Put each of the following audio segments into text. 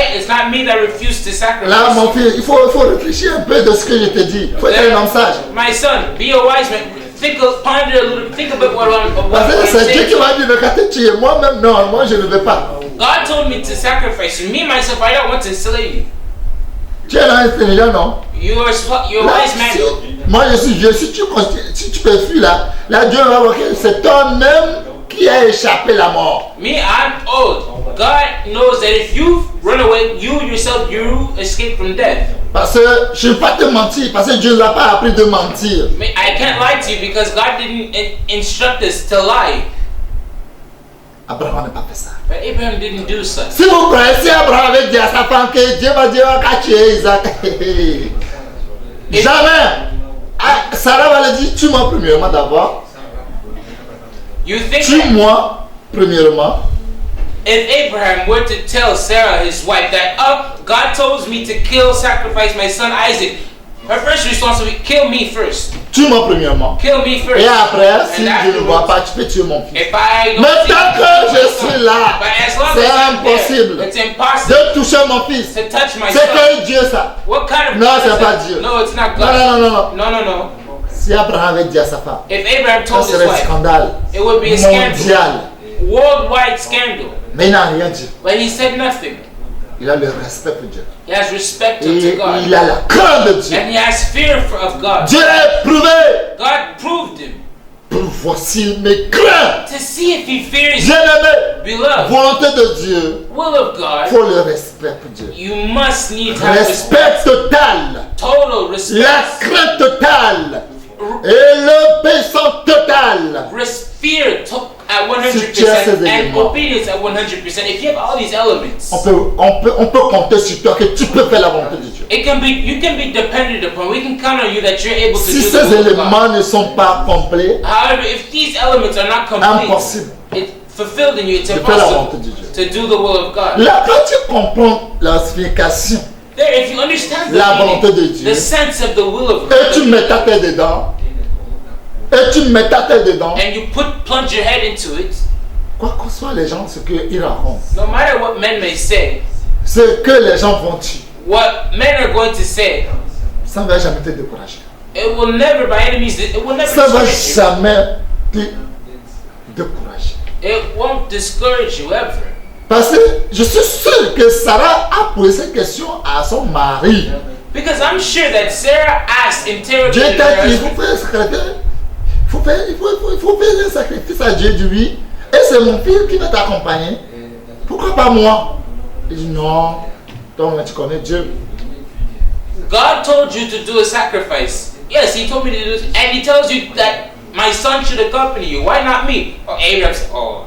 It's not me that refused to sacrifice. Là, mon fils, il faut réfléchir un peu de ce que je te dis. Il faut être un homme sage. My son, be a wise man. Ponder a little, think about what Parce que I'm c'est Dieu saying. qui m'a dit de te tuer. Moi-même, non, moi je ne veux pas. God told me to sacrifice you. Me, myself, I don't want to slay you. Tu es là intelligent, non? You're a Là, wise man. moi je suis Dieu. Si tu peux fuir là Dieu va voir que c'est toi-même qui a échappé la mort. Me, I'm old. God knows that if you run away, you yourself, you escape from death. Parce que je ne vais pas te mentir. Parce que Dieu ne nous a pas appris de mentir. I can't lie to you because God didn't instruct us to lie. Abraham n'a pas fait ça. But Abraham didn't do so. Si vous croyez, si Abraham avait dit à sa femme que Dieu va dire qu'à tuer Isaac, jamais. Sarah va lui dire, tue-moi premièrement d'abord. You think that Tue-moi premièrement. if Abraham were to tell Sarah, his wife, that, oh, God told me to sacrifice my son Isaac, her first response would be, kill me first. Tue-moi premièrement. Kill me first. Et après, si And je ne vois afterwards, pas, tu peux tuer mon fils. if I don't Mais see tant you, que je my son. suis là, But as long c'est as I'm there, impossible it's impossible de toucher mon fils. to touch my C'est son. quel Dieu ça? What kind of Non, God c'est is pas that? Dieu. No, it's not Non, God. non, non, non. No, no, no. Si Abraham avait dit à sa femme, If Abraham ça told his serait un wife, scandale it would be a scandal. mondial. Worldwide scandal. Mais il n'a rien dit. But he said nothing. Il a le respect pour Dieu. He has respect Et to God. il a la crainte de Dieu. And he has fear of God. Dieu a éprouvé God proved him pour voir s'il me craint. to see if he fears Bien-aimé, beloved. volonté de Dieu, Will of God. il faut le respect pour Dieu. You must need to have respect. Respect total, Total respect. la crainte totale et l'obéissance totale. Fear at Si tu as ces 100% and éléments, obedience at 100%. If you have all these elements, on peut compter sur toi que tu peux faire la volonté de Dieu. you can be depended upon. We can count on you that you're able to Si do the ces will of God. éléments ne sont pas complets, However, if these elements are not complete, impossible it fulfilled in you, it's de faire la impossible volonté de Dieu. to do the will of God. Là, quand tu comprends la signification, There, if you understand la the volonté de meaning, Dieu, the sense of the will of et tu God, mets ta tête dedans, et tu mets ta tête dedans, and you plunge your head into it, quoi que soient les gens, ce qu'ils racontent, no matter what men may say, ce que les gens vont dire, what men are going to say, ça ne va jamais te décourager. it will never, by any means, it will never Ça ne va discourage you. jamais te décourager. It won't discourage you ever. Parce que je suis sûr que Sarah a posé cette question à son mari. Because I'm sure that Sarah asked, Dieu interrogated t'a her dit, il faut husband, faire un sacrifice. Il faut faire un sacrifice à Dieu. Dit oui. Et c'est mon fils qui va t'accompagner. Pourquoi pas moi? Il dit non. Toi, tu connais Dieu. God told you to do a sacrifice. Yes, he told me to do this. And he tells you that my son should accompany you. Why not me? Oh, Abraham said, oh,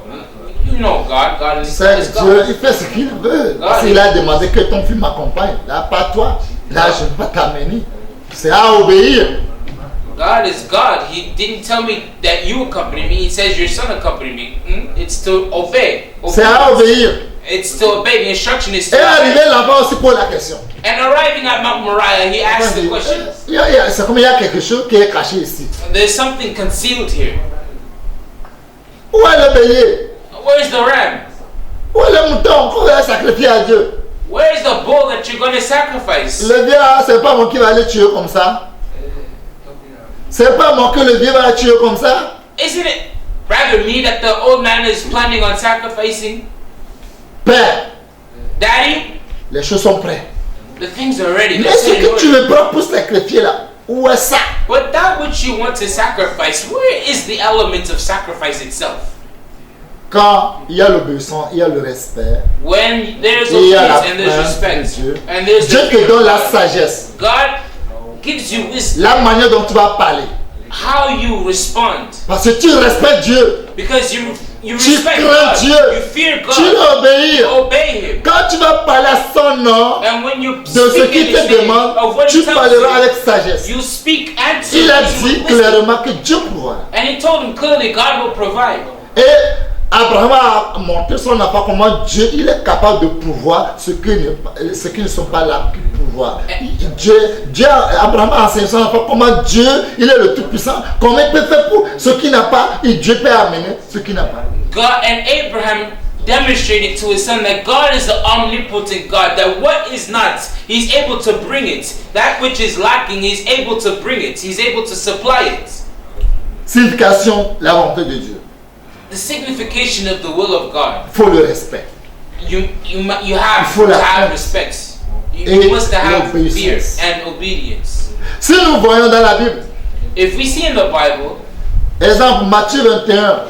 you know God. God is C'est Dieu, God. il fait ce qu'il veut. Parce qu'il a demandé que ton fils m'accompagne. Là, pas toi. Là, je ne vais pas t'amener. C'est à obéir. God is God. He didn't tell me that you accompany me. He says your son accompany me. It's to obey. C'est à obéir. It's to obey. The instruction is to Et obey. arrivé là-bas aussi pour la question. And arriving at Mount Moriah, he asked the question. C'est comme il y a quelque chose qui est caché ici. There's something concealed here. Où est le bélier? Where's the ram? Où est le mouton qu'on va sacrifier à Dieu? Where's the bull that you're going to sacrifice? Le vieux, c'est pas moi qui va le tuer comme ça. C'est pas moi que le vieux va le tuer comme ça. Isn't it rather me that the old man is planning on sacrificing? Père, Daddy, les choses sont prêtes. the things are ready. Mais They're ce set in que tu order. me prends pour sacrifier là, où est ça? But that which you want to sacrifice, where is the element of sacrifice itself? Quand il y a l'obéissance, il y a le respect. When there's Et il y a la obedience and there's crainte de respect Dieu. and there's Dieu the te fear donne of la God. sagesse. God gives you wisdom, La manière dont tu vas parler. how you respond, Parce que tu respectes Dieu. because you Tu respect crains God, Dieu. you fear Tu God, dois obéir. you obey Him, Quand tu vas parler à son nom, and when you de ce speak in qu'il te His name demande, of what tu He tells parleras you, avec sagesse. you speak and Il a speak dit with wisdom. clairement que Dieu pourra. And He told him clearly, God will provide. Et Abraham a montré son enfant comment Dieu il est capable de pouvoir ce qui ne sont pas là pour pouvoir. Abraham a enseigné son enfant comment Dieu il est le Tout-Puissant, comment il peut faire pour ce qui n'a pas et Dieu peut amener ce qui n'a pas. God and Abraham demonstrated to his son that God is the omnipotent God, that what is not, He's able to bring it. That which is lacking, He's able to bring it. He's able to supply it. Signification, la volonté de Dieu. The signification of the will of God. Il faut le respect. You Il have faut to la have crainte. respect. Et You must have fear l'obéissance. and obedience. Si nous voyons dans la Bible, If we see in the Bible, exemple Matthieu 21,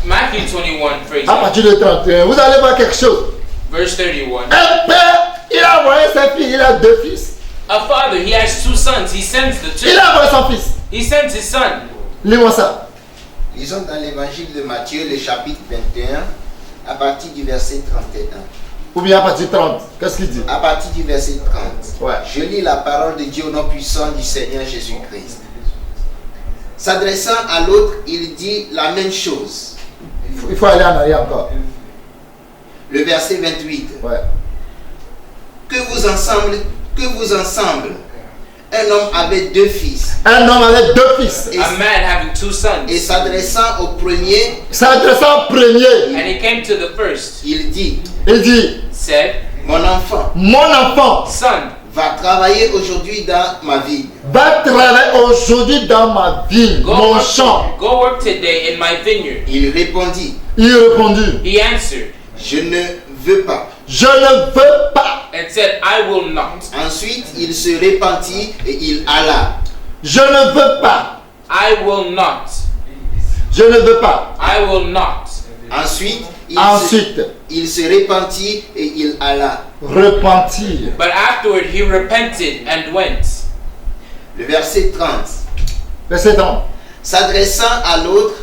Matthew 21, for à example, partir de 31, vous allez voir quelque chose. verse 31, Un père, il a envoyé ses filles, il a deux fils. a father, he has two sons. He sends the Il two. a envoyé son fils. He sends his son. Lis-moi ça. Lisons dans l'évangile de Matthieu, le chapitre 21, à partir du verset 31. Ou bien à partir de 30. Qu'est-ce qu'il dit? À partir du verset 30. Ouais. Je lis la parole de Dieu au nom puissant du Seigneur Jésus-Christ. S'adressant à l'autre, il dit la même chose. Il faut aller en arrière encore. Le verset 28. Ouais. Que vous ensemble, un homme avait deux fils. Un homme avec deux fils. Et, A man having two sons. et s'adressant au premier, S'adressant au premier, And he came to the first, il dit, il dit, said, mon enfant mon enfant Son, va travailler aujourd'hui dans ma vigne. va travailler aujourd'hui dans ma vigne, mon champ. go work today in my vineyard. Il répondit, Il répondit, He answered je ne veux pas. je ne veux pas. and said, I will not. Ensuite, il se repentit et il alla. Je ne veux pas. I will not. Je ne veux pas. I will not. Ensuite, il se repentit et il alla. Repentir. But afterward he repented and went. Le verset 30. Verset 30. S'adressant à l'autre,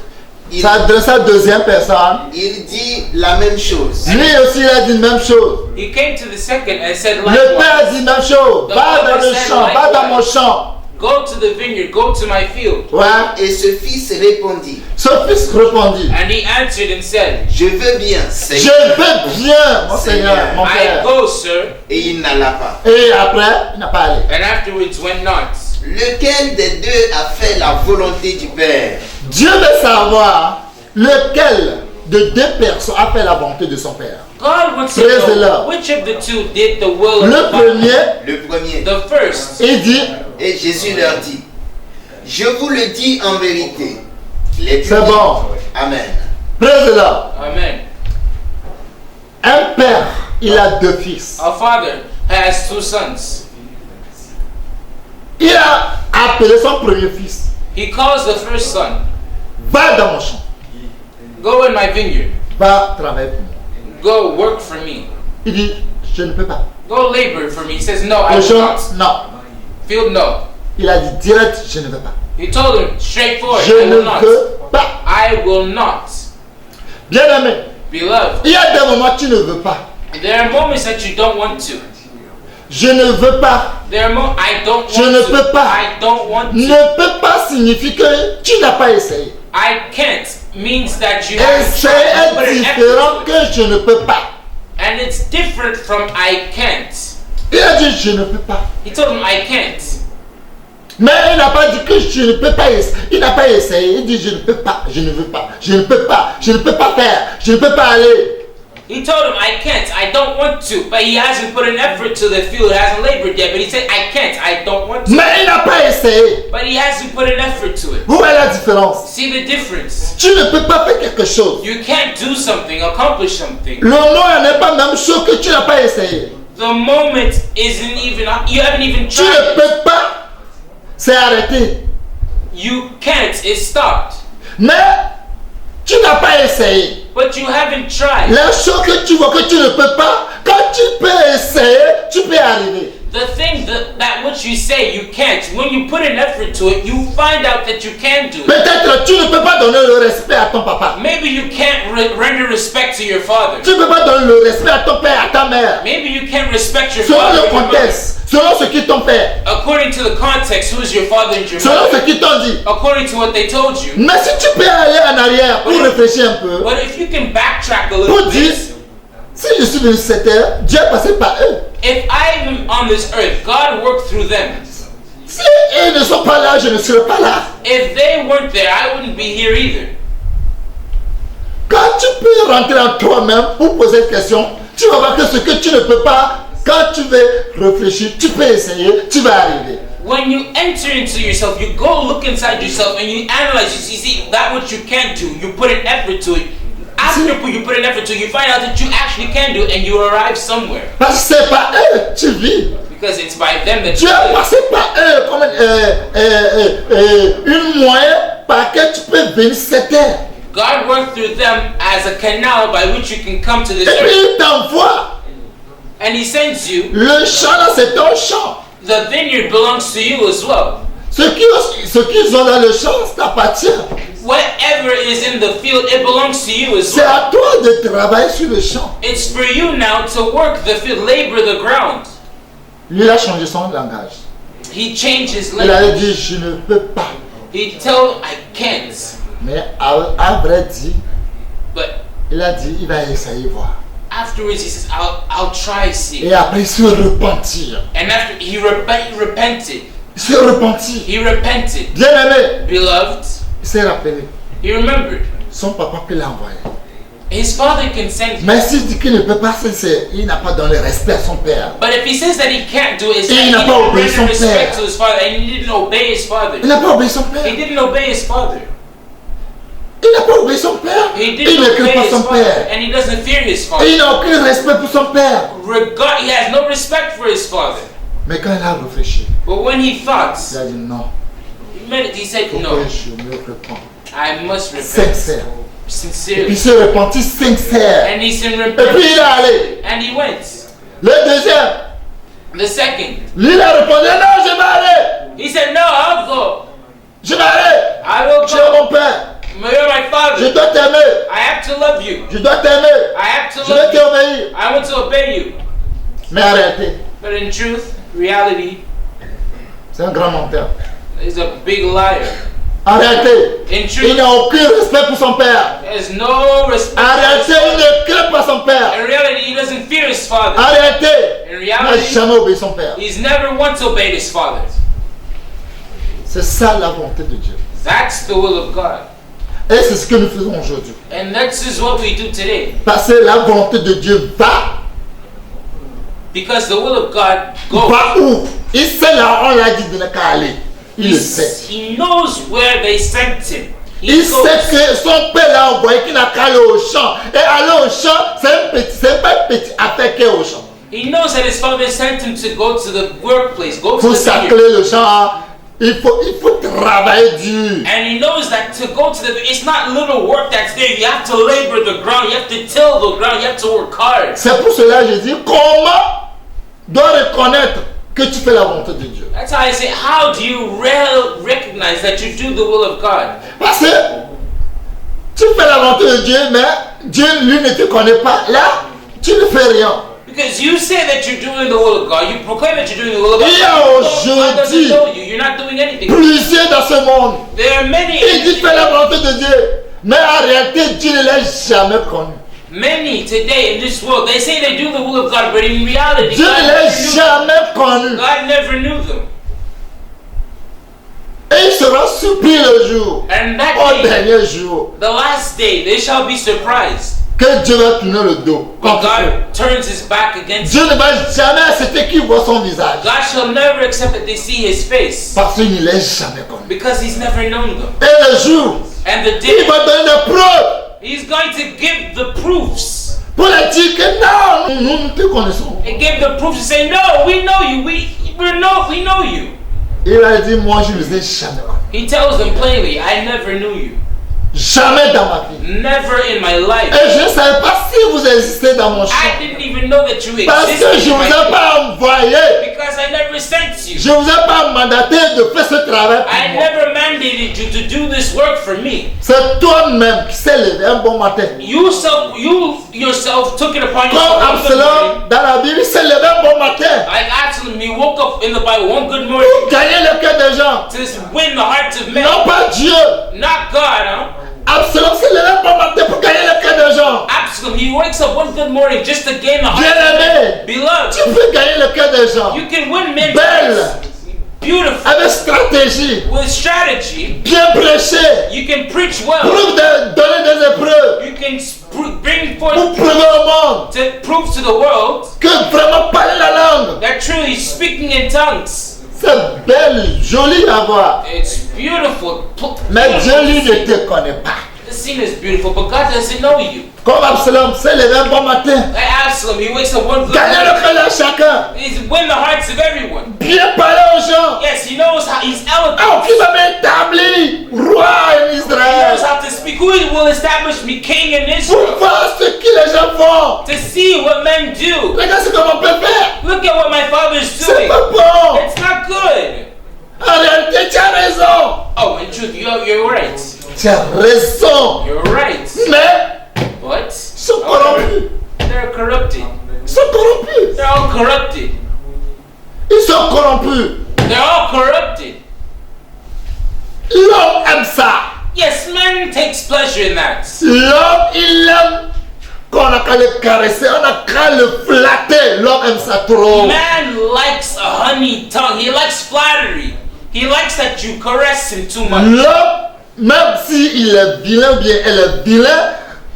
S'adressant à la deuxième personne. il dit la même chose. Lui aussi, il a dit la même chose. He came to the second and said Le père a likewise, dit la même chose. Va dans le champ, va dans mon champ. go to the vineyard, go to my field. Ouais. Et ce fils répondit, Son fils répondit, And he answered and said, je veux bien, je Seigneur. veux bien, mon Seigneur, mon I père. go, sir. Et il n'alla pas. Et après, il n'a pas allé. And afterwards went not. lequel des deux a fait la volonté du Père? Dieu veut savoir lequel de deux personnes a fait la volonté de son Père. God wants to Praise the know Lord. which of the two did the will of Le the Father. premier, Le premier. The first. il dit, Et Jésus leur dit, je vous le dis en vérité. Les c'est bon. Amen. Praise the Lord. Amen. Un père, il a deux fils. A father has two sons. Il a appelé son premier fils. He calls the first son, Va dans mon champ. go in my vineyard. Va travailler pour moi. Go work for me. Il dit, je ne peux pas. Go labor for me. He says, no, I Le will champ, not. non. Field, no. Il a dit direct, je ne veux pas. He told him straightforward, Je I ne will not. veux pas. I will not. Bien aimé, Beloved, il y a des moments où tu ne veux pas. there are moments that you don't want to. Je ne veux pas. There are moments I don't want Je ne to. peux pas. I don't want to. Ne peut pas signifie que tu n'as pas essayé. I can't means that you haven't Essayer tried. You put est an effort différent to it. que je ne peux pas. And it's different from I can't. Il a dit je ne peux pas. He told him I can't. Mais il n'a pas dit que je ne peux pas essayer. Il n'a pas essayé. Il dit je ne peux pas, je ne veux pas, je ne peux pas, je ne peux pas faire, je ne peux pas aller. He told him I can't, I don't want to, but he hasn't put an effort to the field, hasn't labored yet, but he said I can't, I don't want to, Mais il n'a pas essayé. but he hasn't put an effort to it. Où est la différence? See the difference? Tu ne peux pas faire quelque chose. You can't do something, accomplish something. Le nom n'est pas même chose que tu n'as pas essayé. The moment isn't even, you haven't even Tu ne tried it. peux pas, c'est arrêté. You can't, it stopped. Mais tu n'as pas essayé. But you haven't tried. La chose que tu vois que tu ne peux pas, quand tu peux essayer, tu peux arriver. The thing that which you say you can't, when you put an effort to it, you find out that you can do it. Peut-être tu ne peux pas donner le respect à ton papa. Maybe you can't render respect to your father. Tu ne peux pas donner le respect à ton père, à ta mère. Maybe you can't respect your Selon father le and your mother. contexte, selon ce qu'ils t'ont fait, According to the context, who is your father and your selon ce mother? qu'ils t'ont dit. According to what they told you. Mais si tu peux aller en arrière pour réfléchir un peu, But if you can backtrack a pour little dire, bit, si je suis venu cette heure, Dieu est passé par eux. if I'm on this earth, God worked through them. Si ils ne sont pas là, je ne serai pas là. If they weren't there, I wouldn't be here either. Quand tu peux rentrer en toi-même pour poser une question, tu vas voir que ce que tu ne peux pas, quand tu veux réfléchir, tu peux essayer, tu vas arriver. When you enter into yourself, you go look inside yourself and you analyze, you see that what you can do, you put an effort to it. After you put an effort to it, you find out that you actually can do it and you arrive somewhere. Parce que c'est par eux que tu vis. Because it's by them that Tu you es live. passé par eux comme une moyen par laquelle tu peux venir cette terre. God worked through them as a canal by which you can come to this Et puis earth. il t'envoie. And He sends you. Le champ là, c'est ton champ. The vineyard belongs to you as well. Ce qu'ils ont dans le champ, ça t'appartient. Whatever is in the field, it belongs to you as C'est well. à toi de travailler sur le champ. It's for you now to work the field, labor the ground. Lui, il a changé son langage. He changed his Il avait language. dit, je ne peux pas. He told, I can't. Mais à vrai dit, But il a dit, il va essayer voir. afterwards, he says, I'll try, see. Et après, il se repentir. And after he repented. Il se repentir. He repented. Bien aimé, Beloved, il s'est rappelé. he remembered. Son papa qui l'a envoyé. His father can send him. Mais s'il dit qu'il ne peut pas, il n'a pas donné respect à son père. But if he says that he can't do it, it's Et that il he n'a pas didn't obéi render son respect père. to his father, and he didn't obey his father. Il n'a pas obéi son père. He didn't obey his father. Il n'a pas obéi son père. He Il didn't ne obey craint pas his son father, père. and he doesn't fear his Et father. il n'a aucun respect pour son père. He has no respect for his father. Mais quand il a réfléchi, But when he thought, il a dit non. he said, Faut no, que je me réponds. I must repent Sincère. Il sincerely. se repentit sincère. And he said, Et puis repent. il est allé. And he went. Le deuxième, The second, lui il a répondu non, je vais aller. he said, no, I'll go. Je vais aller. I will Tu es go. mon père. You're my Je father. dois t'aimer. I have to love you. Je dois t'aimer. I have to Je vais love you. t'obéir. I want to obey you. Mais arrêtez. But in truth, reality, C'est un grand menteur. is a big liar. Arrêtez. In Il truth, n'a aucun respect pour son père. there's no respect for his Arrêtez, il father. ne craint pas son père. In reality, he doesn't fear his father. Arrêtez. In Il n'a reality, jamais obéi son père. he's never once obeyed his father. C'est ça la volonté de Dieu. That's the will of God. Et c'est ce que nous faisons aujourd'hui. And this is what we do today. Parce que la volonté de Dieu va Because the will of God goes. où? Il sait là, on l'a dit de ne qu'à aller. Il le sait. He knows where they sent him. He Il goes. sait que son père l'a envoyé qu'il n'a qu'à aller au champ. Et aller au champ, c'est pas une petite affaire qu'il est au champ. He knows that his father sent him to go to the workplace, go to Pour the vineyard. sacrer le champ, il faut travailler dur. And he knows that to go to the, it's not little work that's there. You have to labor the ground. You have to till the ground. You have to work hard. C'est pour cela que je dis, comment dois reconnaître que tu fais la volonté de Dieu? That's how I say, how do you recognize that you do the will of God? Parce que tu fais la volonté de Dieu, mais Dieu, lui, ne te connaît pas. Là, tu ne fais rien. Because you say that you're doing the will of God. You proclaim that you're doing the will of God. Il y a God doesn't aujourd'hui know you. You're not doing anything. plusieurs dans ce monde. There are many. Il dit fais la volonté de Dieu, mais en réalité, Dieu ne l'a jamais connu. Many today in this world, they say they do the will of God, but in reality, Dieu ne l'a God jamais connu. never knew them. Et il sera surpris le jour, And that au day, dernier jour, the last day, they shall be surprised. que Dieu va tourner le dos. When contre eux. God turns his back against Dieu ne va jamais accepter qu'il voit son visage. God shall never accept that they see his face Parce qu'il ne l'a jamais connu. because he's never known them. Et le jour, And the il day, va donner des preuves he's going to give the proofs. pour leur dire que non, nous te connaissons. And give the proofs and say, no, we know you. We know you. Il va dire, moi je ne les ai jamais connus. He tells them plainly, I never knew you. Jamais dans ma vie. Never in my life. Et je ne savais pas si vous existez dans mon champ. I didn't even know that you Parce que existed. je ne in vous my ai pas envoyé. Because I never sent you. Je ne vous ai pas mandaté de faire ce travail pour I moi. never mandated you to do this work for me. C'est toi-même qui s'est levé un bon matin. You yourself took it upon Comme yourself. Absalom dans la Bible, il s'est levé un bon matin Like Absalom, he woke up in the Bible one good morning pour gagner le cœur des gens. to win the hearts of men. Non pas Dieu. Not God, huh? Absalom s'est levé un bon matin pour gagner le cœur des gens. Absalom, he wakes up one good morning just to gain the hearts of Bien-aimé, men. Beloved, tu peux gagner le cœur des gens. you can win men's Belle, hearts. Beautiful. avec stratégie, With strategy, bien prêcher, you can preach well. pour donner des épreuves, You can bring pour forth prouver au monde to prove to the world que vraiment parler la langue, that truly speaking in tongues. c'est belle, joli à voir. It's beautiful. Mais Dieu lui ne te connaît pas. The scene is beautiful, but God doesn't know you. Comme Absalom s'est levé un bon matin, Like Absalom, he wakes up one good gagner le morning. cœur de chacun, He's win the hearts of everyone. bien parler aux gens. Yes, he knows how he's Oh, eloquent. qui va m'établir roi en He knows Israël. how to speak. Who will establish me king in Pour Israel? voir ce que les gens font. To see what men do. Regarde ce que mon père fait. Look at what my father's C'est doing. pas bon. It's not good. En réalité, tu as raison. Oh, in truth, you're right. Tu as raison. You're right. Mais But ils sont corrompus. they're corrupted. Ils sont corrompus. They're all corrupted. Ils sont corrompus. They're all corrupted. L'homme aime ça. Yes, man takes pleasure in that. L'homme, il aime qu'on a qu'à le caresser, on a qu'à le flatter. L'homme aime ça trop. Man likes a honey tongue. He likes flattery. He likes that you caress him too much. L'homme, même s'il est vilain, bien elle est vilain,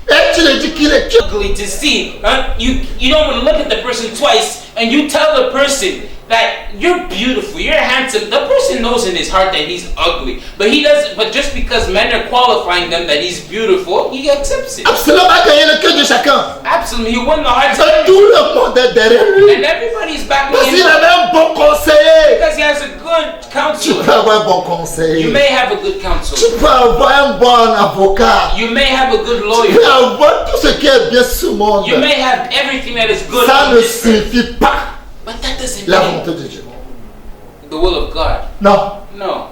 et tu lui dis qu'il est Ugly to see. You don't want to look at the person twice, and you tell the person that you're beautiful, you're handsome. The person knows in his heart that he's ugly, but he doesn't. But just because men are qualifying them that he's beautiful, he accepts it. Absalom a gagné le cœur de chacun. Absolutely, he won the hearts of Et tout le monde est derrière lui. and everybody's backing Parce him qu'il up avait un bon conseiller. because he has a good Tu counselor. peux avoir un bon You conseiller. may have a good counselor. Tu peux avoir un bon avocat. You may have a good Tu lawyer. peux avoir tout ce qui est bien sur le monde. You may have everything that is good Ça on ne this earth, signifie pas but that doesn't la mean volonté de Dieu. the will of God. Non. No.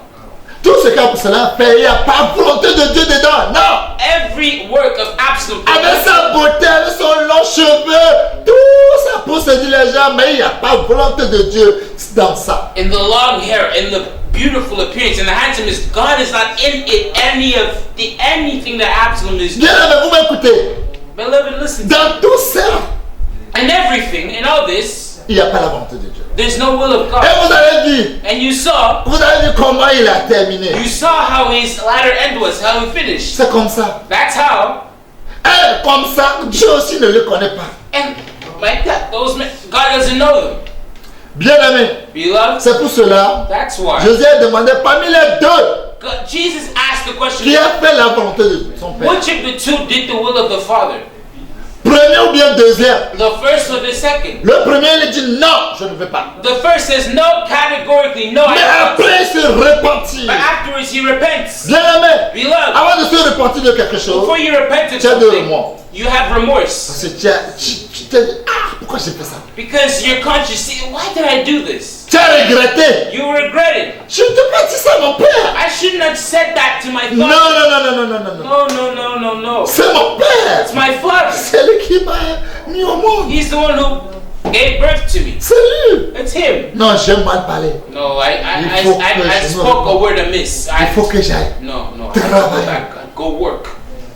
Tout ce qu'Absalom fait, il n'y a pas volonté de Dieu dedans. Non. Every work of Absalom, Avec sa beauté, avec son long cheveux, tout ça pour séduire les gens, mais il n'y a pas volonté de Dieu dans ça. in the long hair, in the beautiful appearance, in the handsomeness, God is not in it. Anything that Absalom is doing. Bien aimé, vous m'écoutez. Beloved, listen. Dans tout ça, And everything, in all this, il n'y a pas la volonté de Dieu. There's no will of Et God. vous avez vu, And you saw comment il a terminé. You saw how his latter end was, how he finished. C'est comme ça. That's how. Et comme ça, Dieu aussi ne le connaît pas. And like that, those men, God doesn't know them. Bien aimé, Beloved, c'est pour cela, that's why. Jésus a demandé parmi les deux, God, Jesus asked the question, qui a fait la volonté de son Père. which of the two did the will of the Father? Premier ou bien deuxième. The first or the second? Le premier, il dit non, je ne veux pas. The first says no, categorically, no, I Mais don't. après, il se repentit. But afterwards he repents. Bien aimé, Beloved, avant de se repentir de quelque chose, before you repent of tu as de something, remords. you have remorse. Parce que tu te dis, ah, pourquoi j'ai fait ça? Because your conscience, see, why did I do this? Tu as regretté. You regret it. Je ne t'ai pas dit ça, mon père. I shouldn't have said that to my Non, father. non, non, non, non, non, non, non. No. C'est mon père. It's my father. C'est lui qui m'a mis au monde. He's the one who gave birth to me. C'est lui. It's him. Non, j'aime mal parler. No, Il faut que I je spoke me- a word amiss. Il faut que j'aille. No. I have to go back. Go work.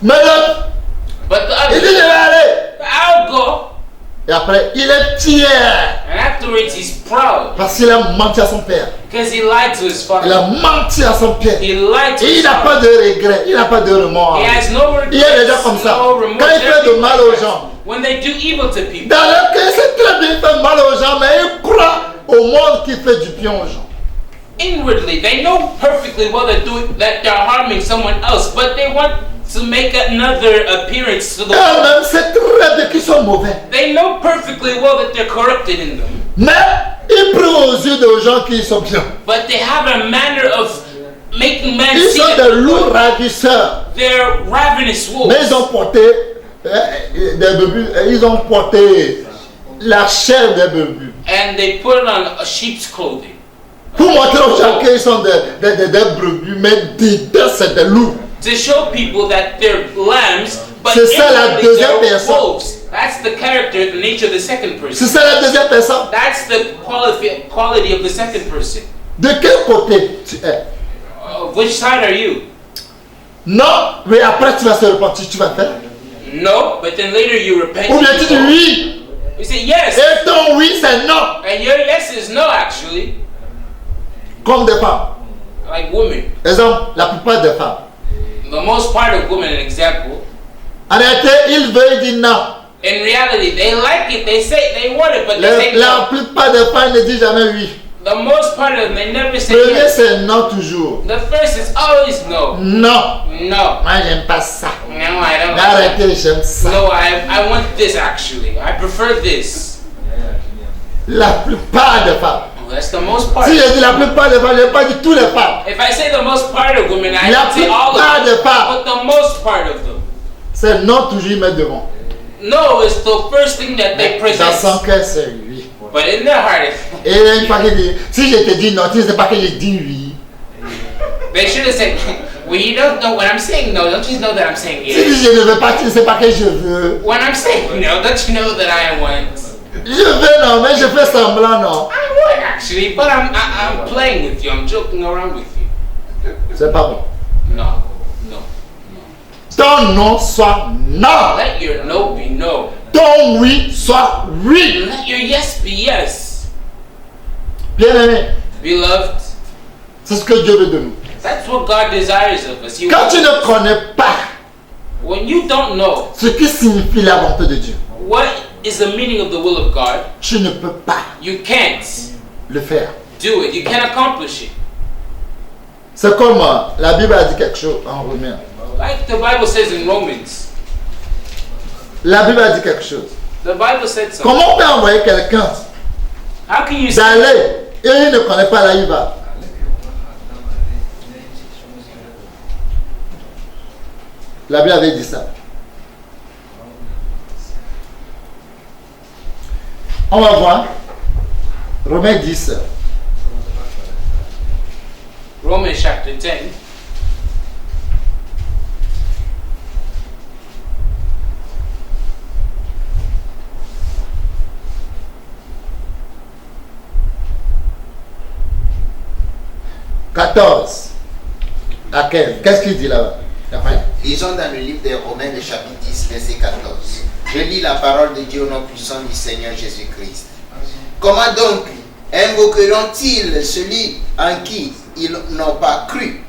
Mais l'autre, But the il dit, other, je vais aller. I'll go. Et après, il est fier. And afterwards, he's proud Parce qu'il a menti à son père. because he lied to his Il father. a menti à son père. He lied to Et his il n'a pas father. de regret. Il n'a pas de remords. He has no regrets. Il est déjà comme ça. No remorse. Quand il fait de mal aux gens, When they do evil to people, dans leur cœur, c'est très bien, il fait mal aux gens, mais il croit au monde qui fait du bien aux gens. inwardly they know perfectly well that they're harming someone else, but they want to make another appearance to the world. Eux-mêmes, c'est très bien qu'ils sont mauvais. They know perfectly well that they're corrupted in them, Mais ils prient aux yeux des gens qui sont bien. but they have a manner of making men Ils see sont that des loups ravisseurs. they're ravenous wolves. Mais ils ont porté des bébés, ils ont porté la chair des bébés. And they put it on a sheep's clothing Pour montrer aux gens qu'ils sont des brebis, mais dedans c'est des loups. to show people that they're lambs, but C'est ça la inwardly deuxième they're personne. wolves. That's the character, the nature of the second C'est person. ça la deuxième personne. That's the quality of the second person. De quel côté tu es? Which side are you? Non, mais après tu vas se repentir, tu vas faire. No, but then later you repent. Ou bien and tu you dis go. oui. You say yes, Et ton oui c'est non. and your yes is no actually. Comme des femmes. Like women, Exemple, la plupart des femmes. the most part of women, an example. En réalité, ils veulent dire non. In reality, they like it, they say they want it, but they say La no. plupart des femmes ne disent jamais oui. The most part of them, they never say Premier yes. c'est non toujours. The first is always no. Non. No. Moi j'aime pas ça. No, I don't like that. Arrêtez, j'aime ça. No, I want this actually. I prefer this. La plupart des femmes. Oh, that's the most part. Si je dis la plupart des femmes, je n'ai pas dit tous les femmes. If I say the most part of women, I La don't say all plupart of des them, femmes. but the most part of them. C'est non toujours ils mettent devant. No is the first thing that they Dans son present. cœur, c'est oui. But in their heart, Et une fois qu'il dit, si je te dis non, tu ne sais pas que je dis oui. they should have said, well, you don't know when I'm saying no, don't you know that I'm saying Si je yes? dis je ne veux pas, tu ne sais pas que je veux. When I'm saying no, don't you know that I want? Je veux non, mais je fais semblant non. I want actually, but I'm playing with you, I'm joking around with you. C'est pas bon. No. Ton non soit non. Let your no be no. Ton oui soit oui. Let your yes be yes. Bien aimé, Beloved, c'est ce que Dieu veut de nous. that's what God desires of us. He Quand wants tu ne us- connais pas when you don't know ce qui signifie la volonté de Dieu, what is the meaning of the will of God, tu ne peux pas you can't le faire. do it. You can't accomplish it. C'est comme la Bible a dit quelque chose en Romains. Like the Bible says in Romans. La Bible a dit quelque chose. The Bible said so. Comment on peut envoyer quelqu'un How can you say d'aller et il ne connaît pas là il va? La Bible avait dit ça. On va voir. Romains 10. Romans chapter 10? À 15. Qu'est-ce qu'il dit là-bas? Raphaël? Lisons dans le livre des Romains, le chapitre 10, verset 14. Je lis la parole de Dieu au nom puissant du Seigneur Jésus-Christ. Comment donc Invoqueront-ils celui en qui ils n'ont pas cru?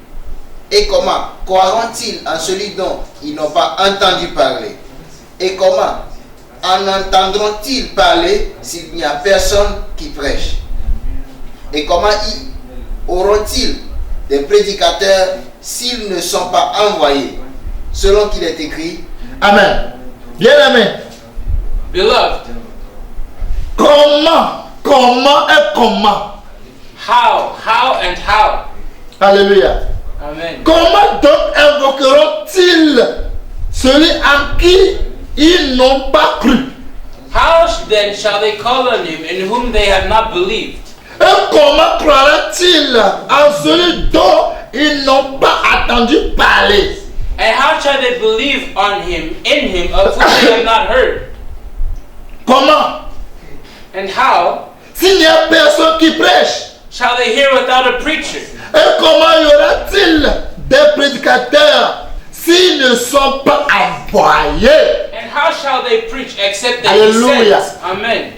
Et comment croiront-ils en celui dont ils n'ont pas entendu parler? Et comment en entendront-ils parler s'il n'y a personne qui prêche? Et comment auront-ils des prédicateurs s'ils ne sont pas envoyés? Selon qu'il est écrit. Amen. Bien-aimé. Beloved, Comment et comment? how and how? Alléluia. Amen. Comment donc invoqueront-ils celui en qui ils n'ont pas cru? How then shall they call on him in whom they have not believed? Et comment croiront-ils en celui dont ils n'ont pas entendu parler? And how shall they believe on him, in him, of whom they have not heard? Comment? And how S'il n'y a personne qui prêche, shall they hear without a preacher? et comment y aura-t-il des prédicateurs s'ils ne sont pas envoyés? And how shall they preach except they be Hallelujah. sent? Amen.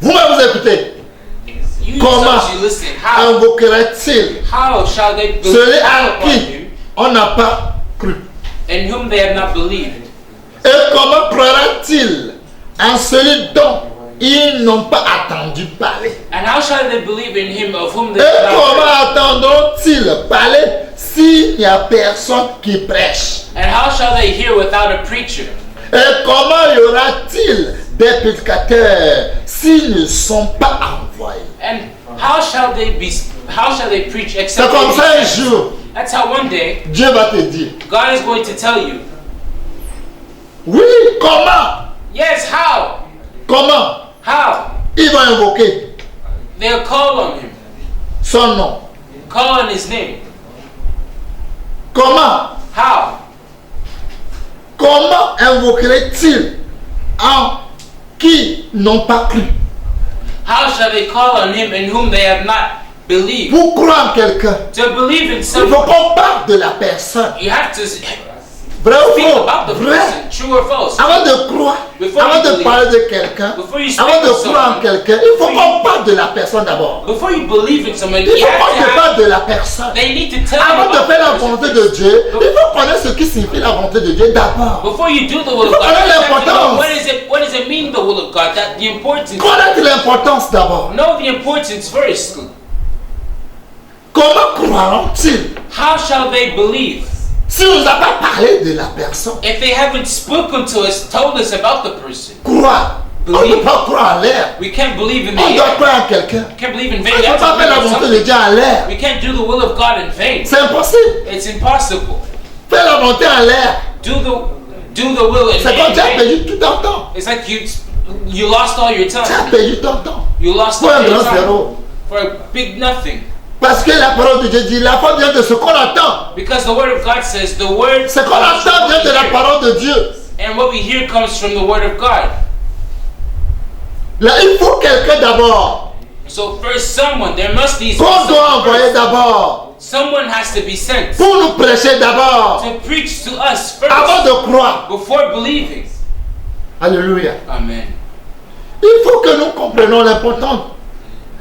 Vous-même vous écoutez. You Comment yourselves, you listen. How? Invoquerait-il How shall they believe celui en upon qui him on n'a pas cru? in whom they have not believed? Et comment croira-t-il en celui dont ils n'ont pas entendu parler? And how shall they believe in him of whom they Et have not comment heard? entendront-ils parler s'il n'y a personne qui prêche? And how shall they hear without a preacher? Et comment y aura-t-il des prédicateurs s'ils ne sont pas envoyés? And how shall they preach C'est except comme they ça be un sent? jour, That's how one day Dieu va te dire, God is going to tell you, oui, comment? yes, how? Comment? How? Ils vont invoquer They'll call on him, son nom. call on his name. Comment? How? Comment invoquerait-il en qui n'ont pas cru? How shall they call on him in whom they have not believed? Pour croire en quelqu'un, To believe in il faut someone, qu'on parle de la personne. you have to Vrai ou speak faux? about the Vrai. person, true or false. Avant de croire, Before avant you de believe, parler de quelqu'un, before you speak avant de of croire en someone, quelqu'un, il faut before qu'on parle de la personne d'abord. Before you believe in someone, Il you faut have qu'on to te have, parle de la personne. they need to tell you Avant de about faire la the volonté person. de Dieu, il faut connaître ce qui signifie la volonté de Dieu d'abord. Before you do the will of faut God, connaître you have to know l'importance. what does it mean, the will of God, that the importance. Connaître l'importance d'abord. Know the importance first. Comment croiront-ils How shall they believe si on nous a pas parlé de la personne? if they haven't spoken to us, told us about the person? Croire. On ne Believe. peut pas croire en l'air. We can't believe in the On doit air. croire en quelqu'un. We can't believe in On vain. ne We peut have pas to faire la believe in volonté de something. Dieu en l'air. We can't do the will of God in vain. C'est impossible. It's impossible. Faire la volonté en l'air. Do the will in C'est quand tu as vain. perdu tout ton temps. It's like you lost all your Tu as time. perdu ton temps. You lost Pour un all your grand time zéro. for a big nothing. Parce que la parole de Dieu dit, la foi vient de ce qu'on entend. Because the word of God says the word Ce qu'on comes from entend what vient de we la hear. parole de Dieu. And what we hear comes from the word of God. Là, il faut quelqu'un d'abord. So first there must be Qu'on doit envoyer someone, d'abord. someone has to be sent Pour nous prêcher d'abord. to preach to us Avant first de croire. before believing. Alléluia. Amen. Il faut que nous comprenions l'importance,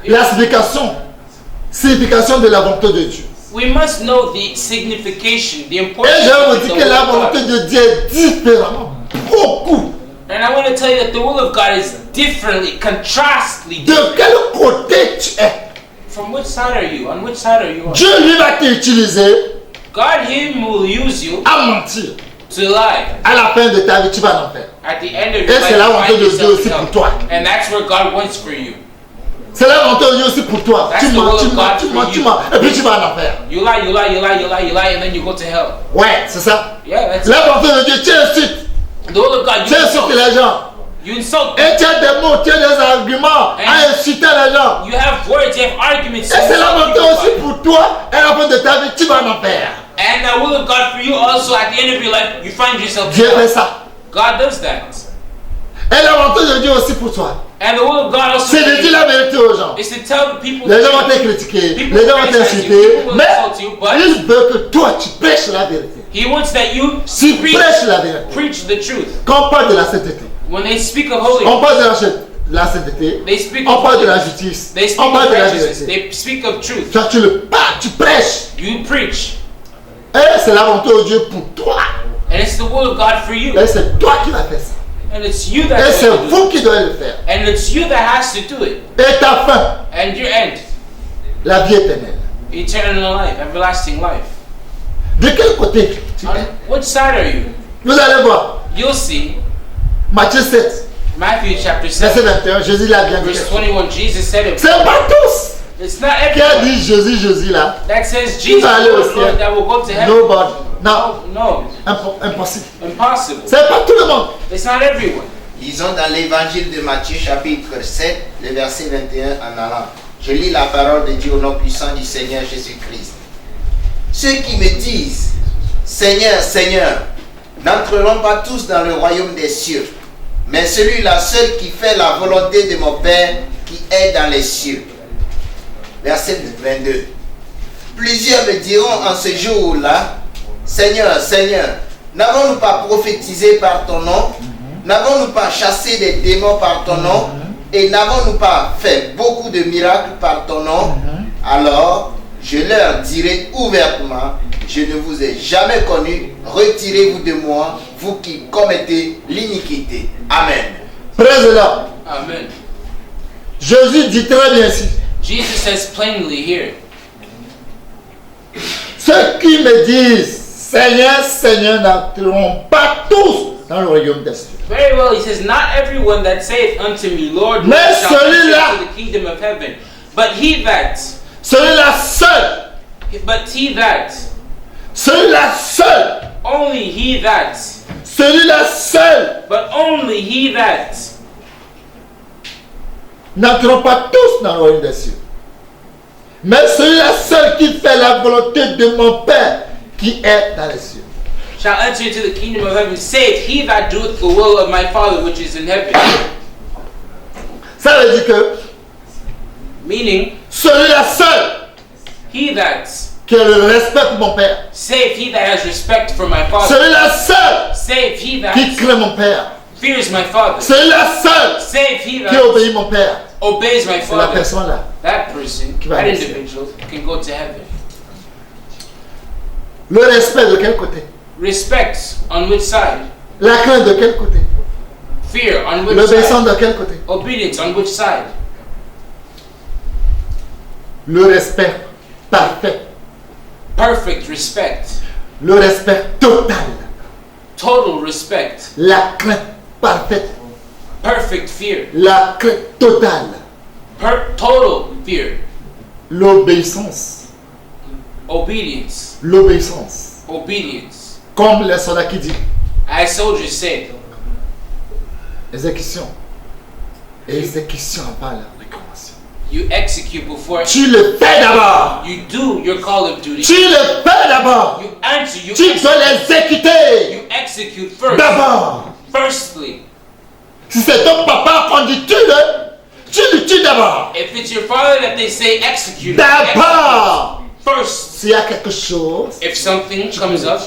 la signification de la volonté de Dieu. We must know the signification, the Et importance je of vous the dis will que la of volonté God. de Dieu est différemment, beaucoup. And I want to tell you that the will of God is differently, contrastly De different. quel côté tu es? From which side are you? On which side are you on? Dieu lui va t'utiliser God, Him will use you à mentir. to lie. À la fin de ta vie, tu vas en enfer. At the end of Et your c'est life, la you volonté find de Dieu yourself aussi in pour hell. toi. And that's where God wants for you. C'est la volonté de Dieu aussi pour toi. That's Tu the mens, will tu of mens, God tu for mens, tu you. mens. Et puis tu vas en enfer. You lie, you lie, you lie, you lie, you lie, and then you go to hell. Ouais, c'est ça. Yeah, that's La volonté de Dieu, tu insultes. the will of God. Tu insultes les gens. You insult. Et tu as des mots, tu as des arguments à insulter les gens. You have words, you have arguments. Et c'est la you volonté insult aussi people. pour toi. Et à la fin de ta vie, tu vas en enfer. And the will of God for you also at the end of your life, you find yourself. Dieu fait hell. ça. God does that. Et la volonté de Dieu aussi pour toi. And the will of God also C'est de dire la vérité aux gens. is to tell the people. Les gens vont te critiquer, People les gens vont criticize you, t'insulter, people will mais insult you, but il veut que toi tu prêches la vérité. He wants that you Tu prêches la vérité. preach the truth. Quand on parle de la sainteté, When they speak of on holiness, parle de la sainteté. la sainteté, They speak on of parle de la holiness. justice, They speak on parle of de la righteousness. vérité. They speak of truth. Toi, tu le parles, tu prêches. You preach. Et c'est la volonté de Dieu pour toi. And it's the will of God for you. Et c'est toi qui vas faire ça. And it's you Et that's c'est going to do vous qui devez le faire. it. And it's you that has to do it. Et ta fin, And your end. la vie éternelle. Eternal life. Everlasting life. De quel côté tu On es? which side are you? Vous allez voir. You'll see. Matthieu 7, Matthew chapter verset 7, 21. Jésus l'a bien dit. verse 21. Jesus said it. C'est pas tous It's not qui a everyone dit Jésus là. that says Jesus va aller au Lord, ciel. that will go to heaven. Nobody. Non, No. impossible. Impossible. C'est pas tout le monde. It's not everyone. Lisons dans l'évangile de Matthieu chapitre 7, le verset 21 en allant. Je lis la parole de Dieu au nom puissant du Seigneur Jésus-Christ. Ceux qui me disent, Seigneur, Seigneur, n'entreront pas tous dans le royaume des cieux, mais celui-là seul qui fait la volonté de mon Père qui est dans les cieux. Verset 22. Plusieurs me diront en ce jour-là, Seigneur, Seigneur, n'avons-nous pas prophétisé par ton nom? N'avons-nous pas chassé des démons par ton nom? Et n'avons-nous pas fait beaucoup de miracles par ton nom? Alors, je leur dirai ouvertement, je ne vous ai jamais connu, retirez-vous de moi, vous qui commettez l'iniquité. Amen. Praise-le. Amen. Jésus dit très bien ici. Jesus says plainly here, Ceux qui me disent, Seigneur, Seigneur, n'entreront pas tous dans le royaume des cieux. very well, he says, not everyone that saith unto me, Lord, Lord, Mais shall celui-là- enter into the kingdom of heaven, but he that, Celui-là seul, celui-là seul, only he that, celui-là seul but only he that, n'entreront pas tous dans le royaume des cieux. Mais celui-là seul qui fait la volonté de mon Père qui est dans les cieux. shall enter into the kingdom of heaven, save he that doeth the will of my Father which is in heaven. Ça veut dire que Meaning, celui-là seul he that, qui a le respect pour mon Père, save he that has respect for my Father, celui-là seul save he qui that craint mon Père, fears my Father, celui-là seul save he qui that obéit mon Père, obeys my c'est la Father. personne là. That person, Qui va that aller au individual, can go to heaven. Le respect de quel côté? Respect on which side? La crainte de quel côté? Fear on which L'obéissance side? de quel côté? Obedience on which side? Le respect parfait, Perfect respect. le respect total, Total respect. la crainte parfaite, Perfect fear. la crainte totale, Total fear. l'obéissance, Obedience. l'obéissance. Obedience. Comme les soldats qui disent, As soldiers say, exécution. Exécution avant la réclamation. you execute before Tu le fais d'abord. you do your call of duty. Tu le fais d'abord. You answer, you Tu dois l'exécuter execute first. d'abord. Firstly, Si c'est ton papa qu'on dit tu le tues d'abord. if it's your father that they say execute, execute D'abord. first. S'il y a quelque chose, If something comes up,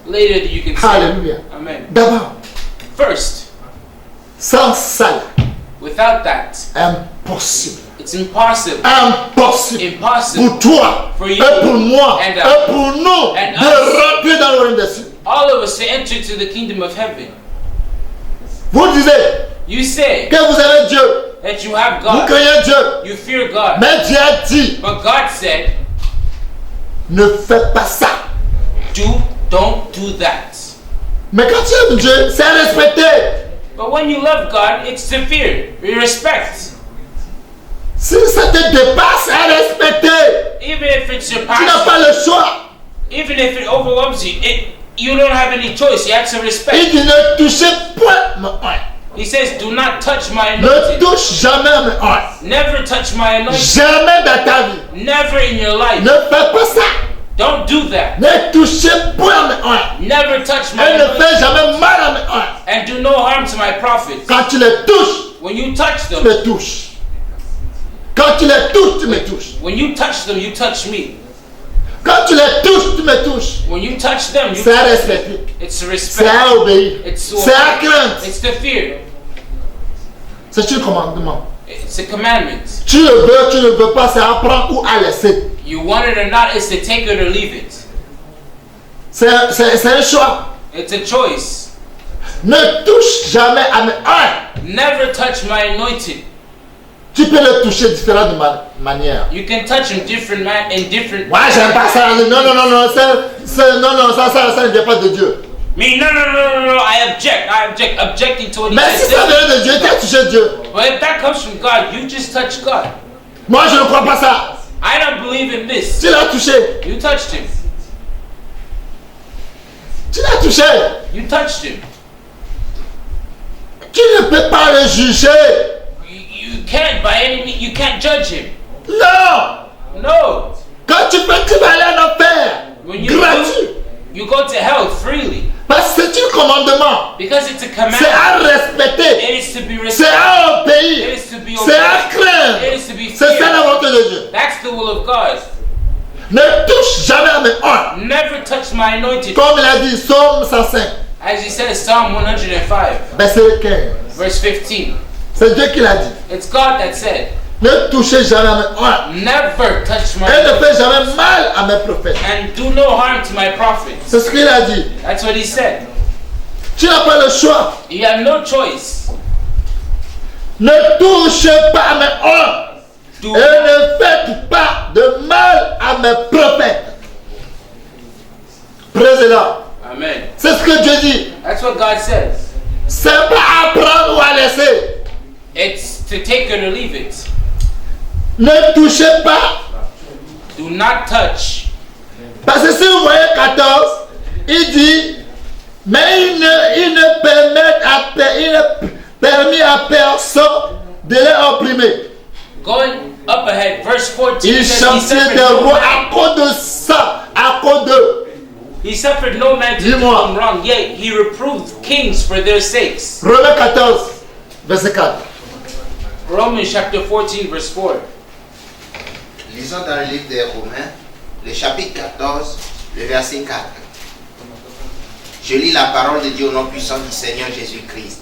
later you can say, alléluia. Amen. D'abord. First, Sans ça, without that, impossible. it's impossible. Impossible. Impossible Pour toi, for et you pour moi, and, et pour nous, and de us. rentrer dans le royaume des cieux. all of us to enter to the kingdom of heaven. Vous disiez You say que vous avez Dieu, that you have vous God, craignez Dieu, you fear God, mais Dieu a dit, but God said, ne fais pas ça. don't do that. Mais quand tu aimes Dieu, c'est à respecter. But when you love God, it's to fear, you respect. Si ça te dépasse, c'est à respecter. Even if it's your Tu n'as passion, pas le choix. even if it overwhelms you, you don't have any choice. You have to Il respect. dit ne touchez point mes oins. He says, do not touch my Ne anointing. touche jamais mes oins. Never touch my anointing. Jamais dans ta vie. Never in your life. Ne fais pas ça. Don't do that. Ne touchez point mes oins. Never touch my Et ne anointing. fais jamais mal à mes oins. And do no harm to my prophets. Quand tu les touches, When you touch tu them, me touches. Quand tu les touches, tu me touches. when you touch them, you touch me. Quand tu les touches, tu me touches. When you touch them, you C'est à touch me. respecter. It's to C'est respect. à obéir. It's to C'est à obey. craindre. It's to fear. C'est un commandement. It's a commandment. Tu le veux pas, c'est à prendre ou à laisser. You want it or not, it's to take it or leave it. C'est un choix. It's a choice. Ne touche jamais à mes oeils. Never touch my anointed. Tu peux le toucher de différentes manières. You can touch him in different. Moi, j'aime pas ça. Non, non, ça ne vient pas de Dieu. Me, no, I object. Objecting to what he Mais si ça says. vient de Dieu, tu as touché Dieu. But if that comes from God, you just touch God. Moi, je ne crois pas ça. I don't believe in this. Tu l'as touché. You touched him. Tu l'as touché. You touched him. Tu ne peux pas le juger. You can't by any means. You can't judge him. Non. No. Quand tu vas aller en enfer, When you gratuit. you go to hell freely Parce que c'est un commandement. because it's a C'est command. à respecter. It is to be C'est respected. à It obéir. is to be C'est à obeyed. craindre. It is to be C'est ça feared. la volonté de Dieu. That's the will of God. Ne touche jamais à mes oeils. Never touch my anointed. Comme il a dit, Psaume 105, As he says, Psalm 105, verset 15. verse 15. C'est Dieu qui l'a dit. It's God that said, Ne touchez jamais à mes oeils. never touch my Et ne anointed faites jamais mal à mes prophètes. and do no harm to my prophets. C'est ce qu'il a dit. That's what he said. Tu n'as pas le choix. You have no choice. Ne touche pas à mes oeils. Do, Et ne faites pas de mal à mes prophètes. Président, Amen. c'est ce que Dieu dit. That's what God says. C'est pas à prendre ou à laisser. It's to take it or leave it. Ne touchez pas. Do not touch. Parce que si vous voyez 14, il dit, mais il ne permet à personne de les opprimer. Going up ahead, verse 14 Il says he chantait suffered des no rois man. à cause de ça, à cause d'eux. He suffered no man to do Dis-moi. them wrong, yet he reproved kings for their sakes. Romains 14, verset 4. Romans chapter 14, verse 4. Lisons dans le livre des Romains, le chapitre 14, le verset 4. Je lis la parole de Dieu au nom puissant du Seigneur Jésus-Christ.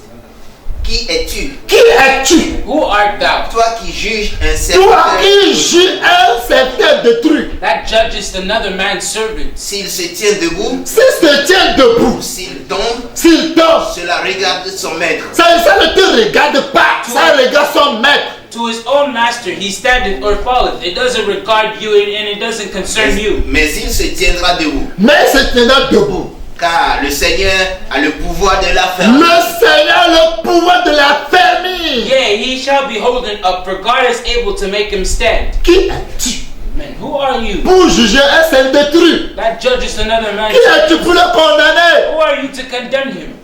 Qui es-tu, Qui es-tu? Who art thou toi qui juges un Toi serviteur qui juges un secteur de trucs. that judgest another man's servant? s'il se tient debout, S'il se tient debout, s'il tombe, s'il tombe, cela regarde son maître. ça ne te regarde pas, ça regarde son maître. To his own master he standeth or falleth. It doesn't regard you and it doesn't concern you. Mais il se tiendra debout, Mais il se tiendra debout. car le Seigneur a le pouvoir de la faire. Le Seigneur a le pouvoir de la famille. Yea, he shall be holden up, for God is able to make him stand. Qui es-tu Man, who are you pour juger un secteur de trucs? that judgest another man's Qui servant? es-tu pour le condamner? Who are you to condemn him?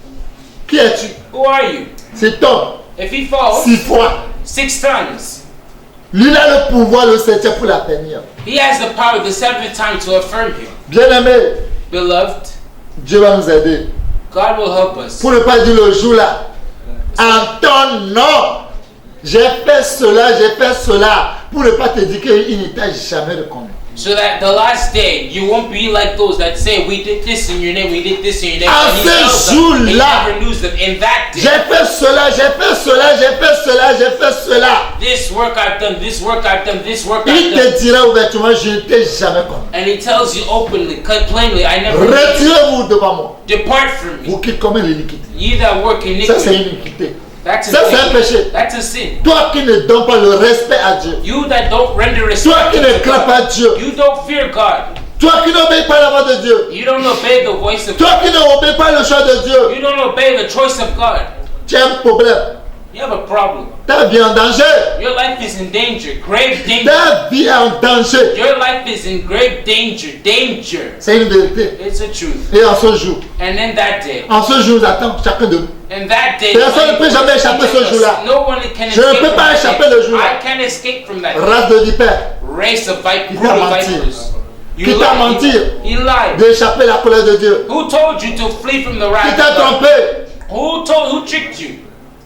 Qui es-tu? Who are you? C'est toi. If he falls 6 fois. 6 times, Lui il a le pouvoir le septième pour la punir. he has the power the 7th time to affirm him. Bien-aimé, Beloved, Dieu va nous aider. God will help us. Pour ne pas dire le jour là, en ton nom, j'ai fait cela, pour ne pas te dire qu'il ne t'a jamais reconnu. So that the last day you won't be like those that say we did this in your name, we did this in your name. À And he ce tells them, and he jour-là, never knows them. In that J'ai day, fait cela, j'ai fait cela. this work I've done, this work I've done, this work I've Il done. te dira ouvertement, je ne t'ai jamais connu. And he tells you openly, plainly, I never knew you. Retirez-vous devant moi. Depart from me. Vous qui commettez l'iniquité. Ye that work Ça c'est iniquity. iniquité. That's Ça c'est un a sin. péché. That's a sin. Toi qui ne donnes pas le respect à Dieu. You that don't render Toi respect qui to ne crains God. pas Dieu. You don't fear God. Toi qui n'obéis pas la voix de Dieu. You don't obey the voice of Toi God. qui n'obéis pas le choix de Dieu. You don't obey the choice of God. Tu as un problème. You have a problem. Ta vie est en danger. Your life is in danger, grave danger. Ta vie est en danger. Your life is in grave danger, danger. C'est une vérité. It's the truth. Et en ce jour, And in that day, nous attend chacun de nous. in that day, Personne ne peut jamais échapper ce jour-là. no one can Je ne escape peux from pas that échapper day. le jour-là. I can't escape from that day. Race de vipères. Race of Qui brutal t'a menti? vipers. Qui You t'a lied. menti? He lied. D'échapper la colère de Dieu. Who told you to flee from the Qui wrath t'a of God? trompé? Who tricked you?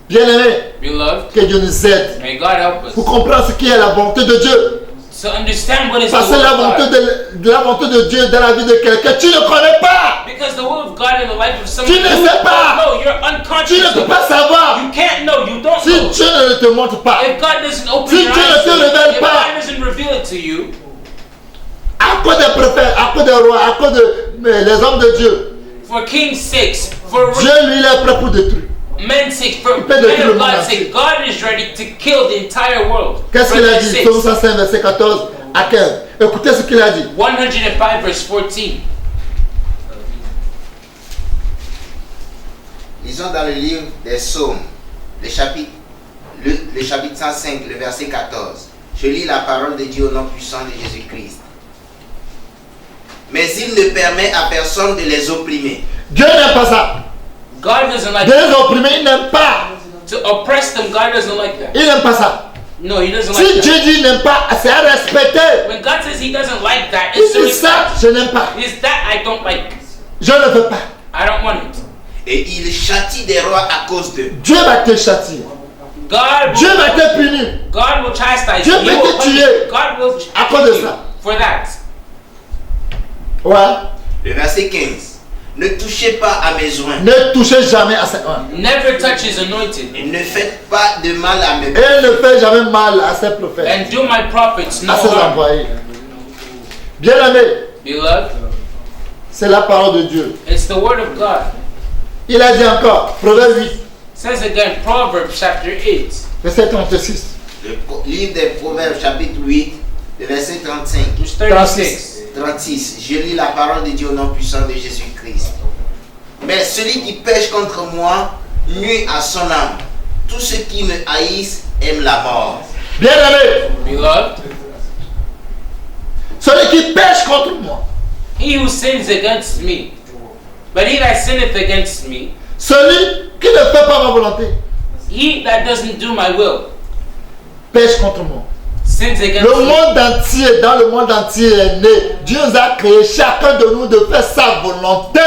Bien-aimé, Beloved, que Dieu nous aide may God help pour us comprendre ce qui est la volonté de Dieu. to understand what is the Parce que will la of volonté God. de la volonté de Dieu dans la vie de quelqu'un, tu ne connais pas. Because the will of God in the life of someone Tu ne you sais pas. don't know, you're Tu unconscious ne peux of pas it. savoir. You can't know, you don't Si know. Dieu ne ne te montre pas, if God doesn't open Si your Dieu eyes ne te to it, révèle if pas, God doesn't reveal it to you, à cause des prophètes, à cause des rois, à cause des hommes de Dieu, for king's sakes, for Dieu lui il est prêt pour détruire. men's sake, for peut détruire men le of monde God's entier. sake, God is ready to kill the entire world. Qu'est-ce For qu'il a their dit? sakes. Psaume 105, verset 14 à 15. Écoutez ce qu'il a dit. 105 verse 14. Lisons dans le livre des Psaumes, le chapitre 105, le verset 14. Je lis la parole de Dieu au nom puissant de Jésus-Christ. Mais il ne permet à personne de les opprimer. Dieu n'aime pas ça. God doesn't like De les opprimer, il n'aime pas. to oppress them. God doesn't like that. Il n'aime pas ça. No, He doesn't Si like Dieu that. dit il n'aime pas, c'est à respecter. When God says He doesn't like that, Il it's to dit ça, respect. je n'aime pas. It's that I don't like. Je ne veux pas. I don't want it. Et il châtie des rois à cause d'eux. Dieu va te châtier. God Dieu will, va te punir. God will chastise Dieu you. He peut will te punish tuer you. God will à cause de kill you ça. for that. Ouais. Le verset 15. Ne touchez pas à mes oints Ne touchez jamais à ses oins. Never touch His anointed. et ne faites pas de mal à mes Et ne fais jamais mal à ses prophètes, And do my prophets no à ses harm. employés. Bien aimé, Beloved, c'est la parole de Dieu. it's the word of God. Il a dit encore, Proverbe 8, It says again, Proverbs chapter 8, verset 36. Le livre des Proverbes, chapitre 8, le verset 35. verse 36. 36. Je lis la parole de Dieu au nom puissant de Jésus-Christ. Mais celui qui pêche contre moi nuit à son âme. Tous ceux qui me haïssent aiment la mort. Bien aimé, Beloved, celui qui pêche contre moi, he who sins against me, but he that sinneth against me, celui qui ne fait pas ma volonté, he that doesn't do my will, pêche contre moi. sins against Le me. monde entier, dans le monde entier est né. Dieu nous a créé chacun de nous de faire sa volonté.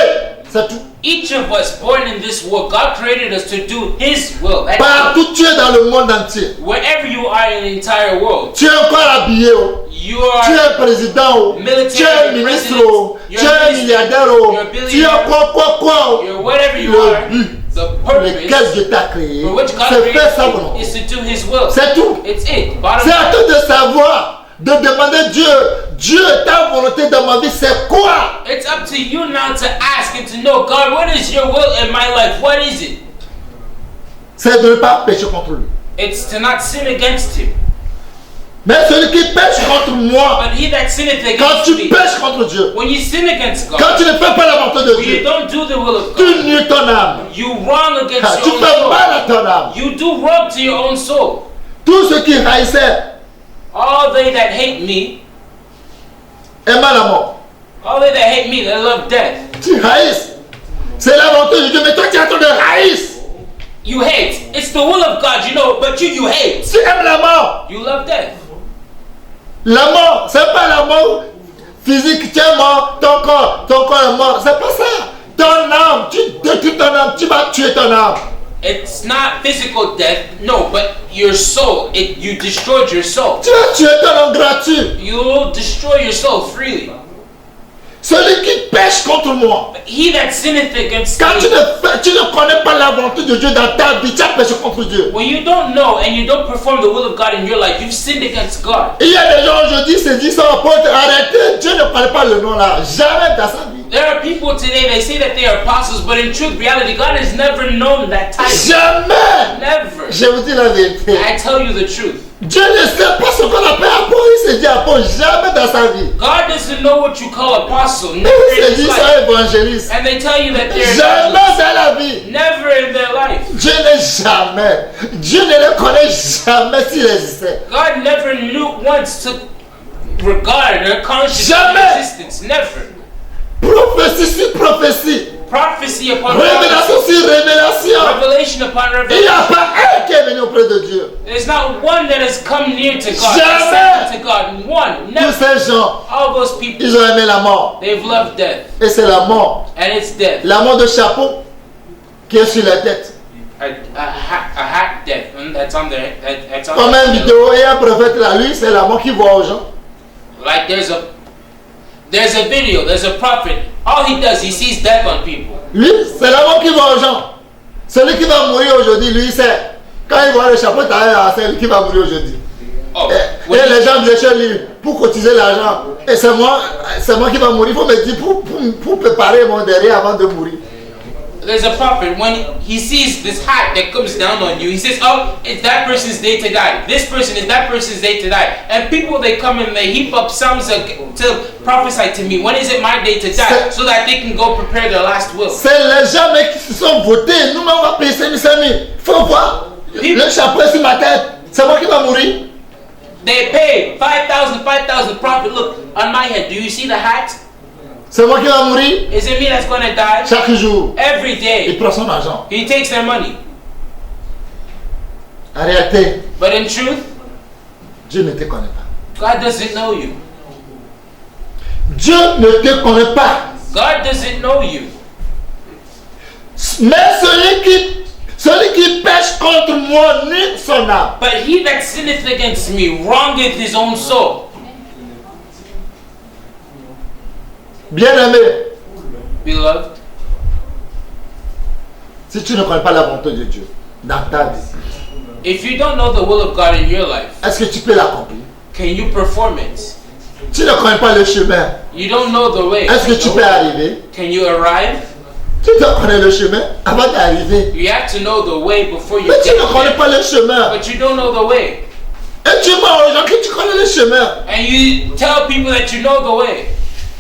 C'est tout. Each of us born in this world, God created us to do His will. That's it. Partout tu es dans le monde entier. Wherever you are in the entire world, Tu es encore habillé. Oh. you Tu are es président. Oh. military, Tu es ministre. Oh. you're Tu es a minister, milliardaire. Oh. you're a Tu es billionaire, quoi. Oh. you're whatever you Le are. but The pour lequel purpose Dieu t'a créé, for which God c'est created faire sa you volonté. is to do His will. C'est tout. It's it. Bottom C'est à line. toi de savoir, de demander Dieu, ta volonté dans ma vie, c'est quoi? It's up to you now to ask and to know, God, what is your will in my life? What is it? C'est de ne pas pécher contre lui. It's to not sin against Him. Mais celui qui pêche contre moi, But he that sinneth quand against tu me, pêches contre Dieu, when you sin against quand God, tu ne fais pas la volonté de when you Dieu, don't do the will of tu God, nuis ton âme. you wrong against Tu your own fais soul. mal à ton âme. You do wrong to your own soul. Tous ceux qui haïssaient All they that hate me, aiment la mort. all they that hate me, they love death. Tu haïsses. C'est la volonté de Dieu, mais toi tu es en train de haïs. You hate. It's the will of God, you know, but you hate. Tu aimes la mort. You love death. La mort, c'est pas la mort physique, tu es mort, ton corps est mort. C'est pas ça. Ton âme, tu détruis ton âme, tu vas tuer ton âme. It's not physical death, no, but your soul. You destroyed your soul. Tu vas tuer ton âme gratuit. You will destroy your soul freely. Celui qui pêche contre moi. But he that sinneth against Quand tu me, ne connais pas la volonté de Dieu dans ta vie, tu as péché contre Dieu. when you don't know and you don't perform the will of God in your life, you've sinned against God. Il y a des gens aujourd'hui se disent ça, apôtre, arrêtez, Dieu ne connaît pas le nom là, jamais dans sa vie. There are people today, they say that they are apostles, but in truth, reality, God has never known that title. Jamais. Never. Je vous dis la vérité. I tell you the truth. Dieu ne sait pas ce qu'on appelle apôtre, il se dit apôtre, jamais dans sa vie. God doesn't know what you call apostle. Never Il se in dit his ça life. évangéliste. And they tell you that they're Jamais evangelists. dans la vie. Never in their life. Dieu n'est jamais. Dieu ne le connaît jamais s'il existait. God never knew once to regard or conscious of Jamais. existence. Never. Prophétie sur prophétie. Prophecy upon Révélation prophecy. sur révélation. Revelation upon Il n'y a revelation. pas un qui est venu auprès de Dieu. There's not one that has come near to God. Jamais. accepted to God. One. Tous Never. ces gens, All those people, ils ont aimé la mort. they've loved death. Et c'est la mort. And it's death. La mort de chapeau qui est sur la tête. A hat death. And that's on there. That's on Comme une there. vidéo et un prophète là, lui, c'est la mort qui voit aux gens. Like there's a video, there's a prophet. All he does, he sees death on people. Lui, c'est la mort qui voit aux gens. Celui qui va mourir aujourd'hui, lui, c'est Quand ils voient le chapeau, c'est lui qui va mourir aujourd'hui. Oh, Et when les gens disaient chez lui, pour cotiser l'argent, et c'est moi qui va mourir. Il faut me dire pour préparer mon derrière avant de mourir. there's a prophet, when he sees this hat that comes down on you, he says, oh, it's that person's day to die. This person is that person's day to die. And people, they come and they heap up psalms to prophesy to me. When is it my day to die? So that they can go prepare their last will. C'est les gens mais qui se sont votés. Nous, on va payer 5 000. Il faut voir. Le chapeau sur ma tête. C'est moi qui va mourir. They pay 5,000. Prophet, look, on my head, do you see the hat? C'est moi qui va mourir. Is it me that's going to die? Chaque jour, Every il day. prend son argent. He takes their money. En réalité, But in truth, Dieu ne te connaît pas. God doesn't know you. Dieu ne te connaît pas. God doesn't know you. Mais celui qui pêche contre moi nie son âme. But he that sinneth against me wrongeth his own soul. Bien-aimé, Beloved, si tu ne connais pas la volonté de Dieu dans ta vie, if you don't know the will of God in your life, est-ce que tu peux l'accomplir? can you perform it? Tu ne connais pas le chemin, You don't know the way. est-ce que tu peux arriver? Can you arrive? Tu dois connaître le chemin avant d'arriver. You have to know the way before you Mais tu get ne connais there. pas le chemin. But you don't know the way. Et tu mens aux gens que tu connais le chemin. And you tell people that you know the way.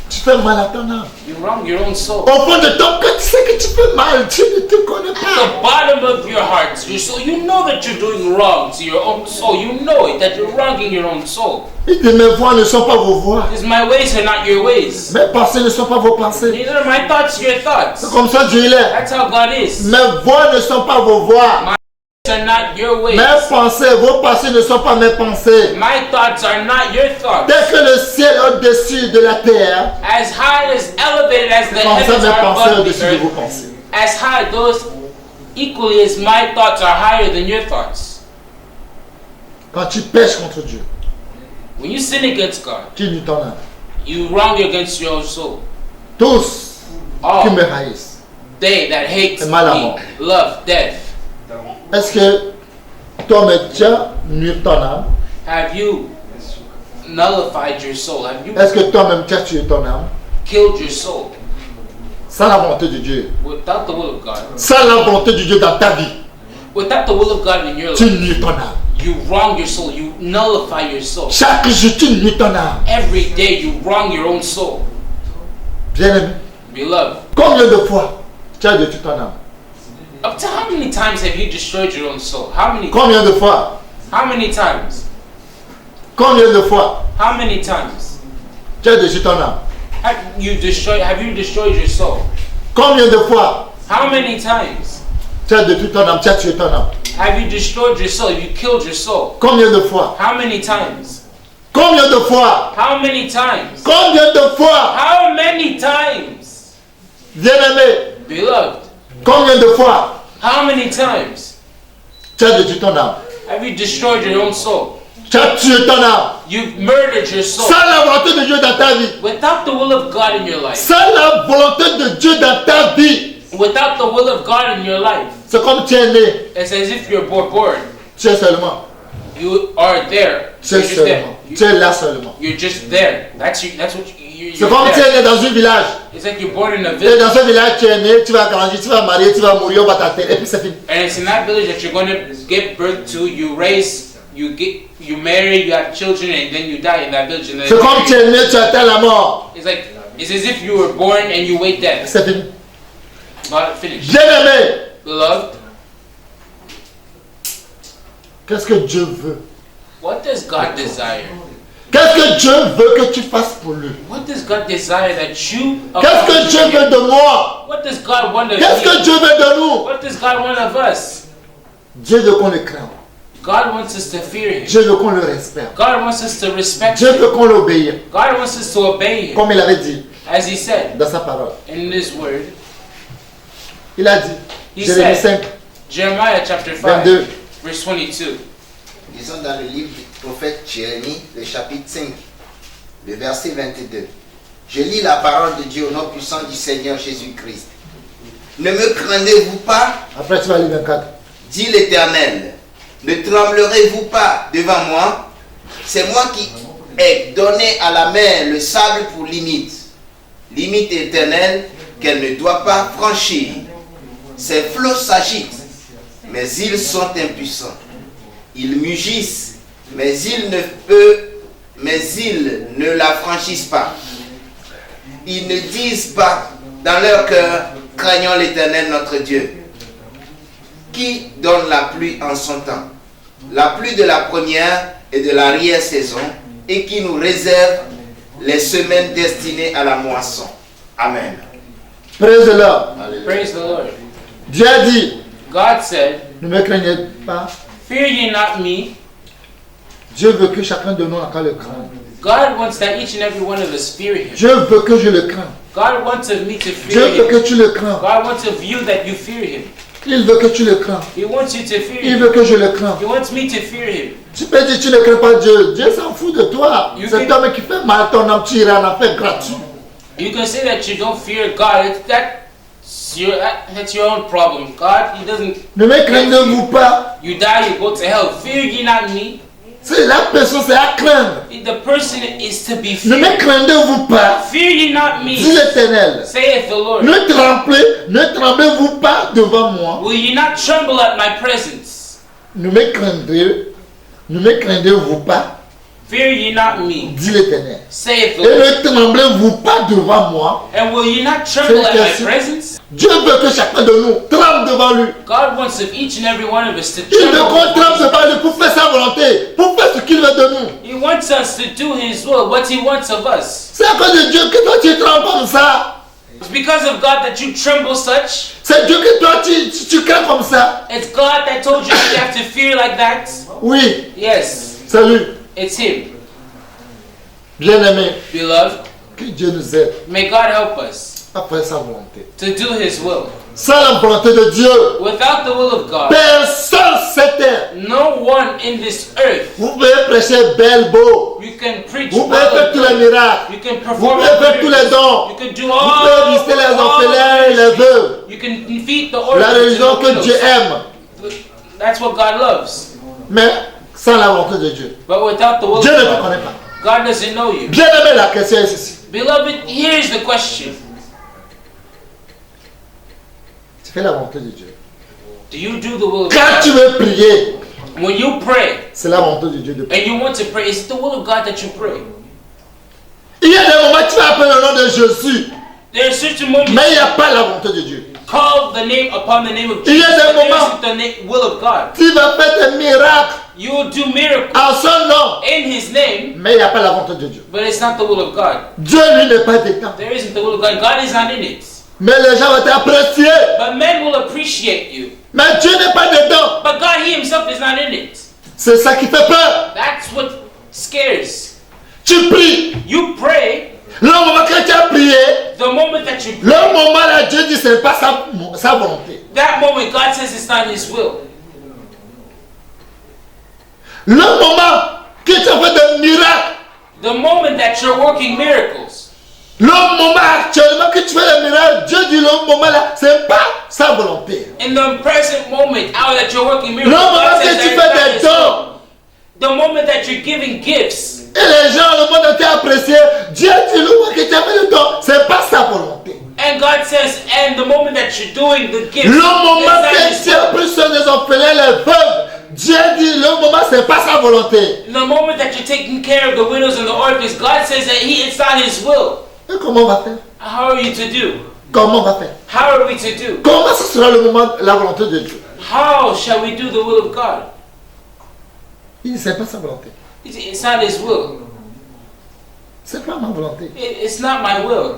Tu fais mal à ton âme. You wrong your own soul. Au fond de ton cœur, tu sais que tu fais mal. Tu ne te connais At the pas. bottom of your heart, your soul, you know that you're doing wrong to your own soul. You know it, that you're wronging your own soul. Il dit, mes voies ne sont pas vos voies. Because my ways are not your ways. Mes pensées ne sont pas vos pensées. Neither are my thoughts your C'est thoughts. comme ça Dieu il est. That's how God is. Mes voies ne sont pas vos voies. Are not your ways. Mes pensées, vos pensées ne sont pas mes pensées. My thoughts are not your thoughts. Dès que le ciel est au-dessus de la terre, As high, as elevated as the comme ça heavens mes are pensées above au-dessus the de vos earth, pensées. as high, those equally as my thoughts are higher than your thoughts. Quand tu pêches contre Dieu, When you sin against God, tu nuis ton âme. you wrong against your own soul. Tous qui All me haïssent. they that hate Et mal à me mort. love death. Est-ce que toi-même tu as nuit ton âme? Have you nullified your soul? Have you Est-ce que toi-même tu as tué ton âme? killed your soul Sans la volonté de Dieu. without the will of God? Sans la volonté de Dieu dans ta vie, Without the will of God in your tu life, nuis ton âme. you wrong your soul. You nullify your soul. Chaque jour tu nuis ton âme. Every day you wrong your own soul. Bien-aimé, Beloved, combien de fois tu as détruit ton âme? up to how many times have you destroyed your own soul? How many? Combien de fois? How many times? Combien de fois How many times tu as détruit ton âme? have you destroyed your soul? Combien de fois How many times tu as détruit ton âme? Tu as tué ton âme? have you destroyed your soul? You killed your soul. Combien de fois? How many times? Combien de fois? How many times? Combien de fois? How many times? Bien-aimé, Beloved, combien de fois how many times tu as détruit ton âme? have you destroyed your own soul? Tu as tué ton âme? You've murdered your soul Sans la volonté de Dieu dans ta vie. without the will of God in your life. Sans la volonté de Dieu dans ta vie. Without the will of God in your life. C'est comme tu es né. It's as if you're born. Tu es seulement. You are there. Tu You're es just there. seulement. Tu es là seulement. You're just there. That's you. That's what C'est you're comme tu there. es né dans un village. It's like you're born in a Et village, dans ce village, tu es né, tu vas grandir, tu vas marier, tu vas mourir, on va t'enterrer. Et puis c'est fini. and it's in that village that you're going to give birth to. You raise, you marry, you have children, and then you die in that village. And then C'est comme tu es né, tu attends la mort. it's like it's as if you were born and you wait death. C'est fini. Not finished. Bien-aimé, Beloved, qu'est-ce que Dieu veut? what does God desire? Qu'est-ce que Dieu veut que tu fasses pour lui? What does God desire that you Qu'est-ce que accomplish Dieu in veut you? de moi? What does God want of Qu'est-ce que you? Dieu veut de nous? What does God want of us? Dieu veut qu'on le craigne. God wants us to fear Him. Dieu veut qu'on le respecte. God wants us to respect Dieu Him. veut qu'on l'obéisse. God wants us to obey Him. Comme il avait dit As He said dans sa parole. in His Word. Il a dit, He Jérémie said, 5, Jeremiah chapter 5, 22. verse 22. Disons dans le livre du prophète Jérémie, le chapitre 5, le verset 22. Je lis la parole de Dieu au nom puissant du Seigneur Jésus-Christ. Ne me craignez-vous pas, Après tu vas lire 24. dit l'Éternel. ne tremblerez-vous pas devant moi? C'est moi qui ai donné à la mer le sable pour limite éternelle qu'elle ne doit pas franchir. Ces flots s'agitent, mais ils sont impuissants. Ils mugissent, mais ils ne la franchissent pas. Ils ne disent pas dans leur cœur, craignons l'Éternel notre Dieu, qui donne la pluie en son temps, la pluie de la première et de l'arrière-saison, et qui nous réserve les semaines destinées à la moisson. Amen. Praise the Lord. Praise the Lord. Dieu a dit, God said, ne me craignez pas. fear ye not me. Dieu veut que chacun de nous encore le craigne. God wants that each and every one of us fear him. Dieu veut que je le craigne. God wants of me to Dieu fear veut que him. tu le crains. God wants of you that you fear him. Il veut que tu le crains. He wants you to fear Il him. veut que je le crains. He wants me to fear him. Tu peux dire tu ne crains pas Dieu. Dieu s'en fout de toi. You Cet can- homme qui fait mal, ton âme, tu iras en enfer gratuit. You can say that you don't fear God. That's your own problem. God, He doesn't. Ne me craignez-vous pas. You die, you go to hell. Fear ye not me. C'est la personne, c'est à craindre. The person is to be Ne me feared. craignez-vous pas. Fear ye not Dit me, l'Éternel. saith the Lord. Ne tremblez-vous pas devant moi. Will ye not tremble at my presence? Ne me craignez-vous pas. Fear ye not me, Dit l'Éternel. saith the Et Lord. ne tremblez-vous pas devant moi. And will ye not tremble at my Merci. presence? Dieu veut que chacun de nous tremble devant lui. God wants of each and every one of us to Il veut qu'on tremble. tremble devant lui pour faire sa volonté, pour faire ce qu'il veut de nous. He wants us to do His will, what He wants of us. C'est à cause de Dieu que toi tu trembles comme ça. It's because of God that you tremble such. C'est Dieu que toi tu crains comme ça. It's God that told you you have to fear like that. Oui, Yes, c'est lui. it's Him. Bien-aimé, Beloved, que Dieu nous aide may God help us à faire sa volonté. to do His will. Sans la volonté de Dieu, Without the will of God, personne sur cette terre. no one in this earth. Vous pouvez prêcher bel beau. You can preach Vous pouvez well faire and tous les good. miracles. You can Vous perform pouvez all faire tous les miracles. dons. You can do Vous pouvez visiter les orphelins et les veuves. You can defeat the La orphans and religion the que Dieu widows. aime. That's what God loves. Mais sans la volonté de Dieu. But without the will Dieu ne te of God, connaît pas. God doesn't know you. Bien-aimé, la question est ceci. Beloved, here's the question. Tu fais la volonté de Dieu. Do you do the will of Quand tu God? veux prier, When you pray c'est la volonté de Dieu de prier. and you want to pray, is it the will of God that you pray? Il y a des moments où tu vas appeler le nom de Jésus, There are certain moments mais il n'y a pas la volonté de Dieu. call the name upon the name of Il y Jesus, a des but there moments- isn't the will of God. Tu vas faire des miracles You will do miracles en son nom, in His name, mais il n'y a pas la volonté de Dieu. but it's not the will of God. Dieu, lui, n'est pas dedans. There isn't the will of God. God is not in it. Mais les gens vont t'apprécier. But men will appreciate you. Mais Dieu n'est pas dedans. But God, He Himself is not in it. C'est ça qui fait peur. That's what scares. Tu pries. You pray, Le moment que tu as prié, the moment that you le pray, moment là, Dieu dit ce n'est pas sa volonté. that moment God says it's not His will. Le moment que tu as fait des miracles, The moment that you're working miracles, le moment actuellement que tu fais des miracles, Dieu dit le moment là, ce n'est pas sa volonté. in the present moment, now that you're working Le miracles, moment God que says tu that it's not fais His des will. dons, The moment that you're giving gifts, et les gens, le monde entier apprécié, Dieu dit le moment que tu as fait le don, ce n'est pas sa volonté. and God says, and the moment that you're doing the gifts, Le it's moment not que His tu as will. pris soin des orphelins, les veuves, Dieu dit le moment, ce n'est pas sa volonté. The moment that you're taking care of the widows and the orphans, God says that it's not His will. Et comment on va faire? How are you to do? Comment on va faire? How are we to do? Comment ce sera le moment, la volonté de Dieu? How shall we do the will of God? Il dit, ce n'est pas sa volonté. It's not His will. C'est pas ma volonté. It's not my will.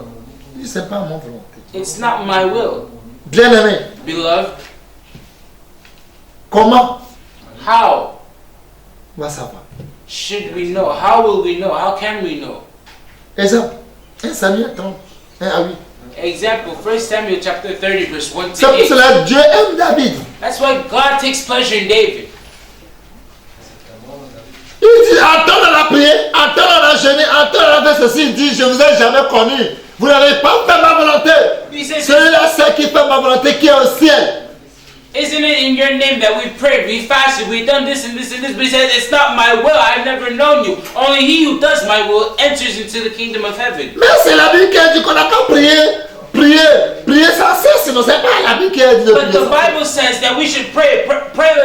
Il dit, c'est pas ma volonté. It's not my will. Bien-aimé, Beloved, comment how on va savoir? should we know? How will we know? How can we know? Exemple, 1 Samuel 30, 1 à 8. Example, 1 Samuel chapter 30, verse 1 C'est to pour 8. cela que Dieu aime David. That's why God takes pleasure in David. Il dit, entends dans la prière, entends dans la jeûner, entends dans la faire ceci. Il dit, je ne vous ai jamais connu. Vous n'avez pas fait ma volonté. He says, Celui-là, c'est qui fait ma volonté qui est au ciel. is isn't it in your name that we prayed, we fasted, we done this and this and this? But he said, it's not my will, I've never known you. Only he who does my will enters into the kingdom of heaven. Mais c'est la Bible qui a dit qu'on n'a qu'à prier sans cesse, sinon c'est pas la Bible qui a dit de But prier the sans cesse. Bible says that we should pray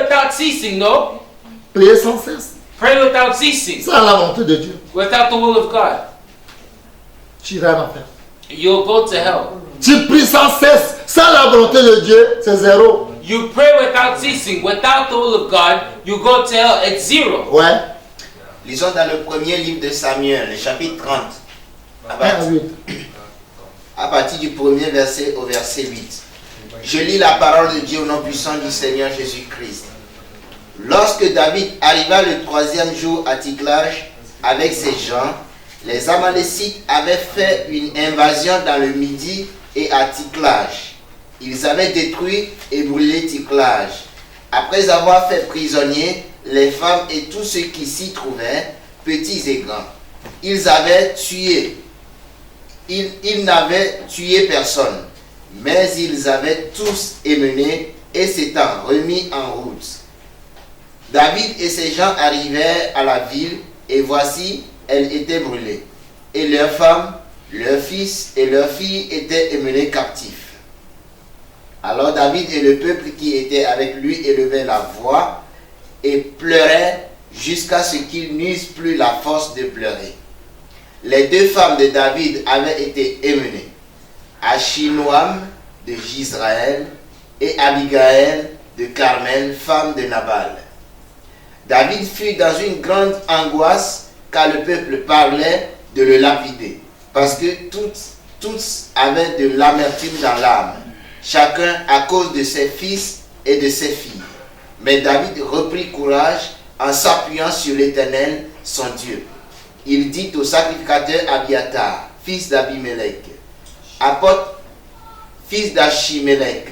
without ceasing, no? Prier sans cesse. Pray without ceasing, C'est la volonté de Dieu. without the will of God. Tu iras en enfer. You'll go to hell. Tu pries sans cesse, sans la volonté de Dieu, c'est zéro. You pray without ceasing, without the will of God, you go to hell, it's zero. Ouais. Lisons dans le premier livre de Samuel, le chapitre 30, à partir du premier verset au verset 8. Je lis la parole de Dieu au nom puissant du Seigneur Jésus-Christ. Lorsque David arriva le 3e jour à Ticlage avec ses gens, les Amalécites avaient fait une invasion dans le Midi et à Ticlage. Ils avaient détruit et brûlé Ticlage. Après avoir fait prisonniers les femmes et tous ceux qui s'y trouvaient, petits et grands, ils n'avaient tué personne, mais ils avaient tous émené et s'étant remis en route. David et ses gens arrivèrent à la ville et voici, elle était brûlée. Et leurs femmes, leurs fils et leurs filles étaient emmenés captifs. Alors David et le peuple qui était avec lui élevèrent la voix et pleuraient jusqu'à ce qu'ils n'eussent plus la force de pleurer. Les 2 femmes de David avaient été emmenées, Achinoam de Gisraël et Abigaël de Carmel, femme de Nabal. David fut dans une grande angoisse car le peuple parlait de le lapider, parce que tous avaient de l'amertume dans l'âme, chacun à cause de ses fils et de ses filles. Mais David reprit courage en s'appuyant sur l'Éternel, son Dieu. Il dit au sacrificateur Abiatar, fils d'Abimelech, fils d'Achimélec,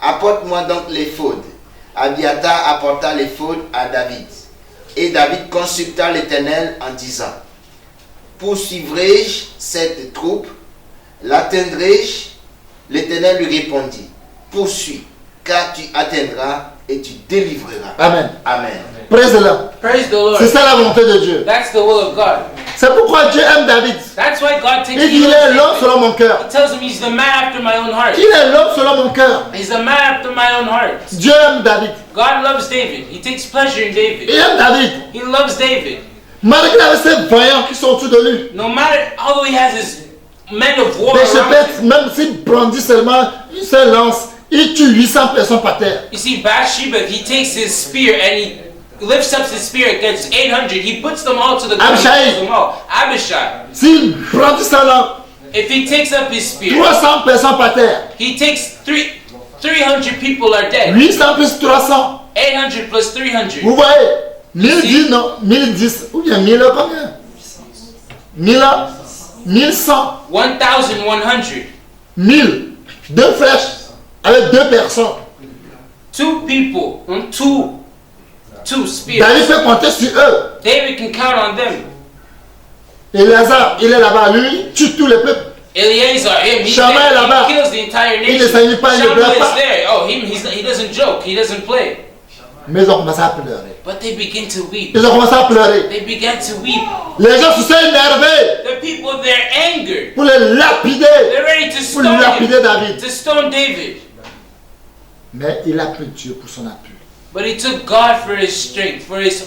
apporte-moi donc l'éphod. Abiatar apporta l'éphod à David. Et David consulta l'Éternel en disant, poursuivrai-je cette troupe? L'atteindrai-je? L'Éternel lui répondit, poursuis, car tu atteindras et tu délivreras. Amen. Amen. Praise the Lord. Praise the Lord. C'est ça la volonté de Dieu. That's the will of God. C'est pourquoi Dieu aime David. That's why God takes Il dit, il est l'homme selon mon cœur. He tells him he's the man after my own heart. Il est l'homme selon mon cœur. He's the man after my own heart. Dieu aime David. God loves David. He takes pleasure in Il David. aime David. He loves David. Malgré avec ces voyants qui sont autour de lui. No matter, although he has his men of war Les around him. chefs, même s'il brandit seulement une seule lance, il tue 800 personnes par terre. You see, Bathsheba, he takes his spear and he lifts up his spear against 800. He puts them all to the ground. Abishai. He kills them all. Abishai. S'il brandit sa lance, If he takes up his spear, 300 personnes par terre. he takes 300 people are dead. 800 plus 300. 800 plus 300. Vous voyez 1010, non 1010, ou bien 1000 combien 1000, 1100, 1,100. 1000. 2 flèches avec 2 personnes. 2 people on two spears. David peut compter sur eux. David can count on them. Et Lazare, il est là-bas. Lui, il tue tout le peuple. Eleazar, him, he's Shammai there. là-bas. He kills the entire Il ne nation. s'agit pas, il ne Shammai pleure is pas. there. Oh, he doesn't joke. He doesn't play. Mais ils ont commencé à pleurer. But they begin to weep. Ils ont commencé à pleurer. They began to weep. Les gens se sont énervés The people, they're angered. pour les lapider. They're ready to Pour stone lapider him. David. To stone David. Mais il a pris Dieu pour son appui. But he took God for his strength, for his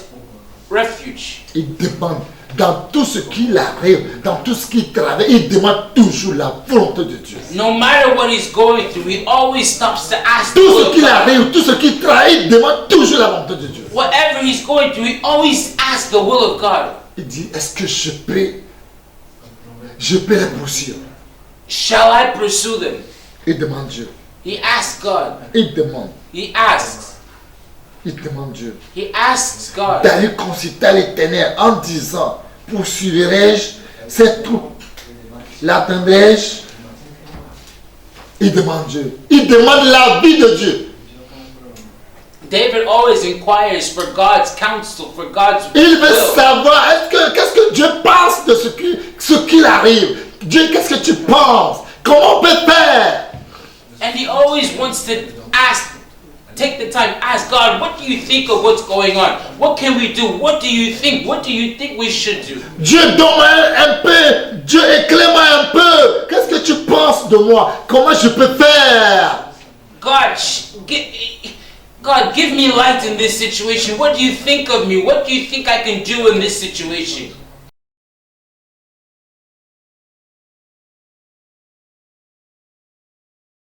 refuge. Il demande, dans tout ce qu'il arrive, dans tout ce qu'il travaille, il demande toujours la volonté de Dieu. No matter what he's going through, he always stops to ask the Tout will ce of qu'il God. arrive, tout ce qu'il travaille, il demande toujours la volonté de Dieu. Whatever he's going through, he always asks the will of God. Il dit, est-ce que je peux les poursuivre? Shall I pursue them? Il demande Dieu. He asks God. Il demande. He asks. Il demande Dieu. He asks God. David consulta l'Éternel en disant, poursuivrai-je cette troupe? L'atteindrai-je? Il demande Dieu. Il demande l'avis de Dieu. David always inquires for God's counsel, for God's Il veut will. savoir, qu'est-ce que Dieu pense de ce qu'il arrive? Dieu, qu'est-ce que tu penses? Comment on peut faire? And he always wants to ask Take the time, ask God, what do you think of what's going on? What can we do? What do you think? What do you think we should do? Dieu, donne-moi un peu. Dieu, éclaire-moi un peu. Qu'est-ce que tu penses de moi? Comment je peux faire? God, give me light in this situation. What do you think of me? What do you think I can do in this situation?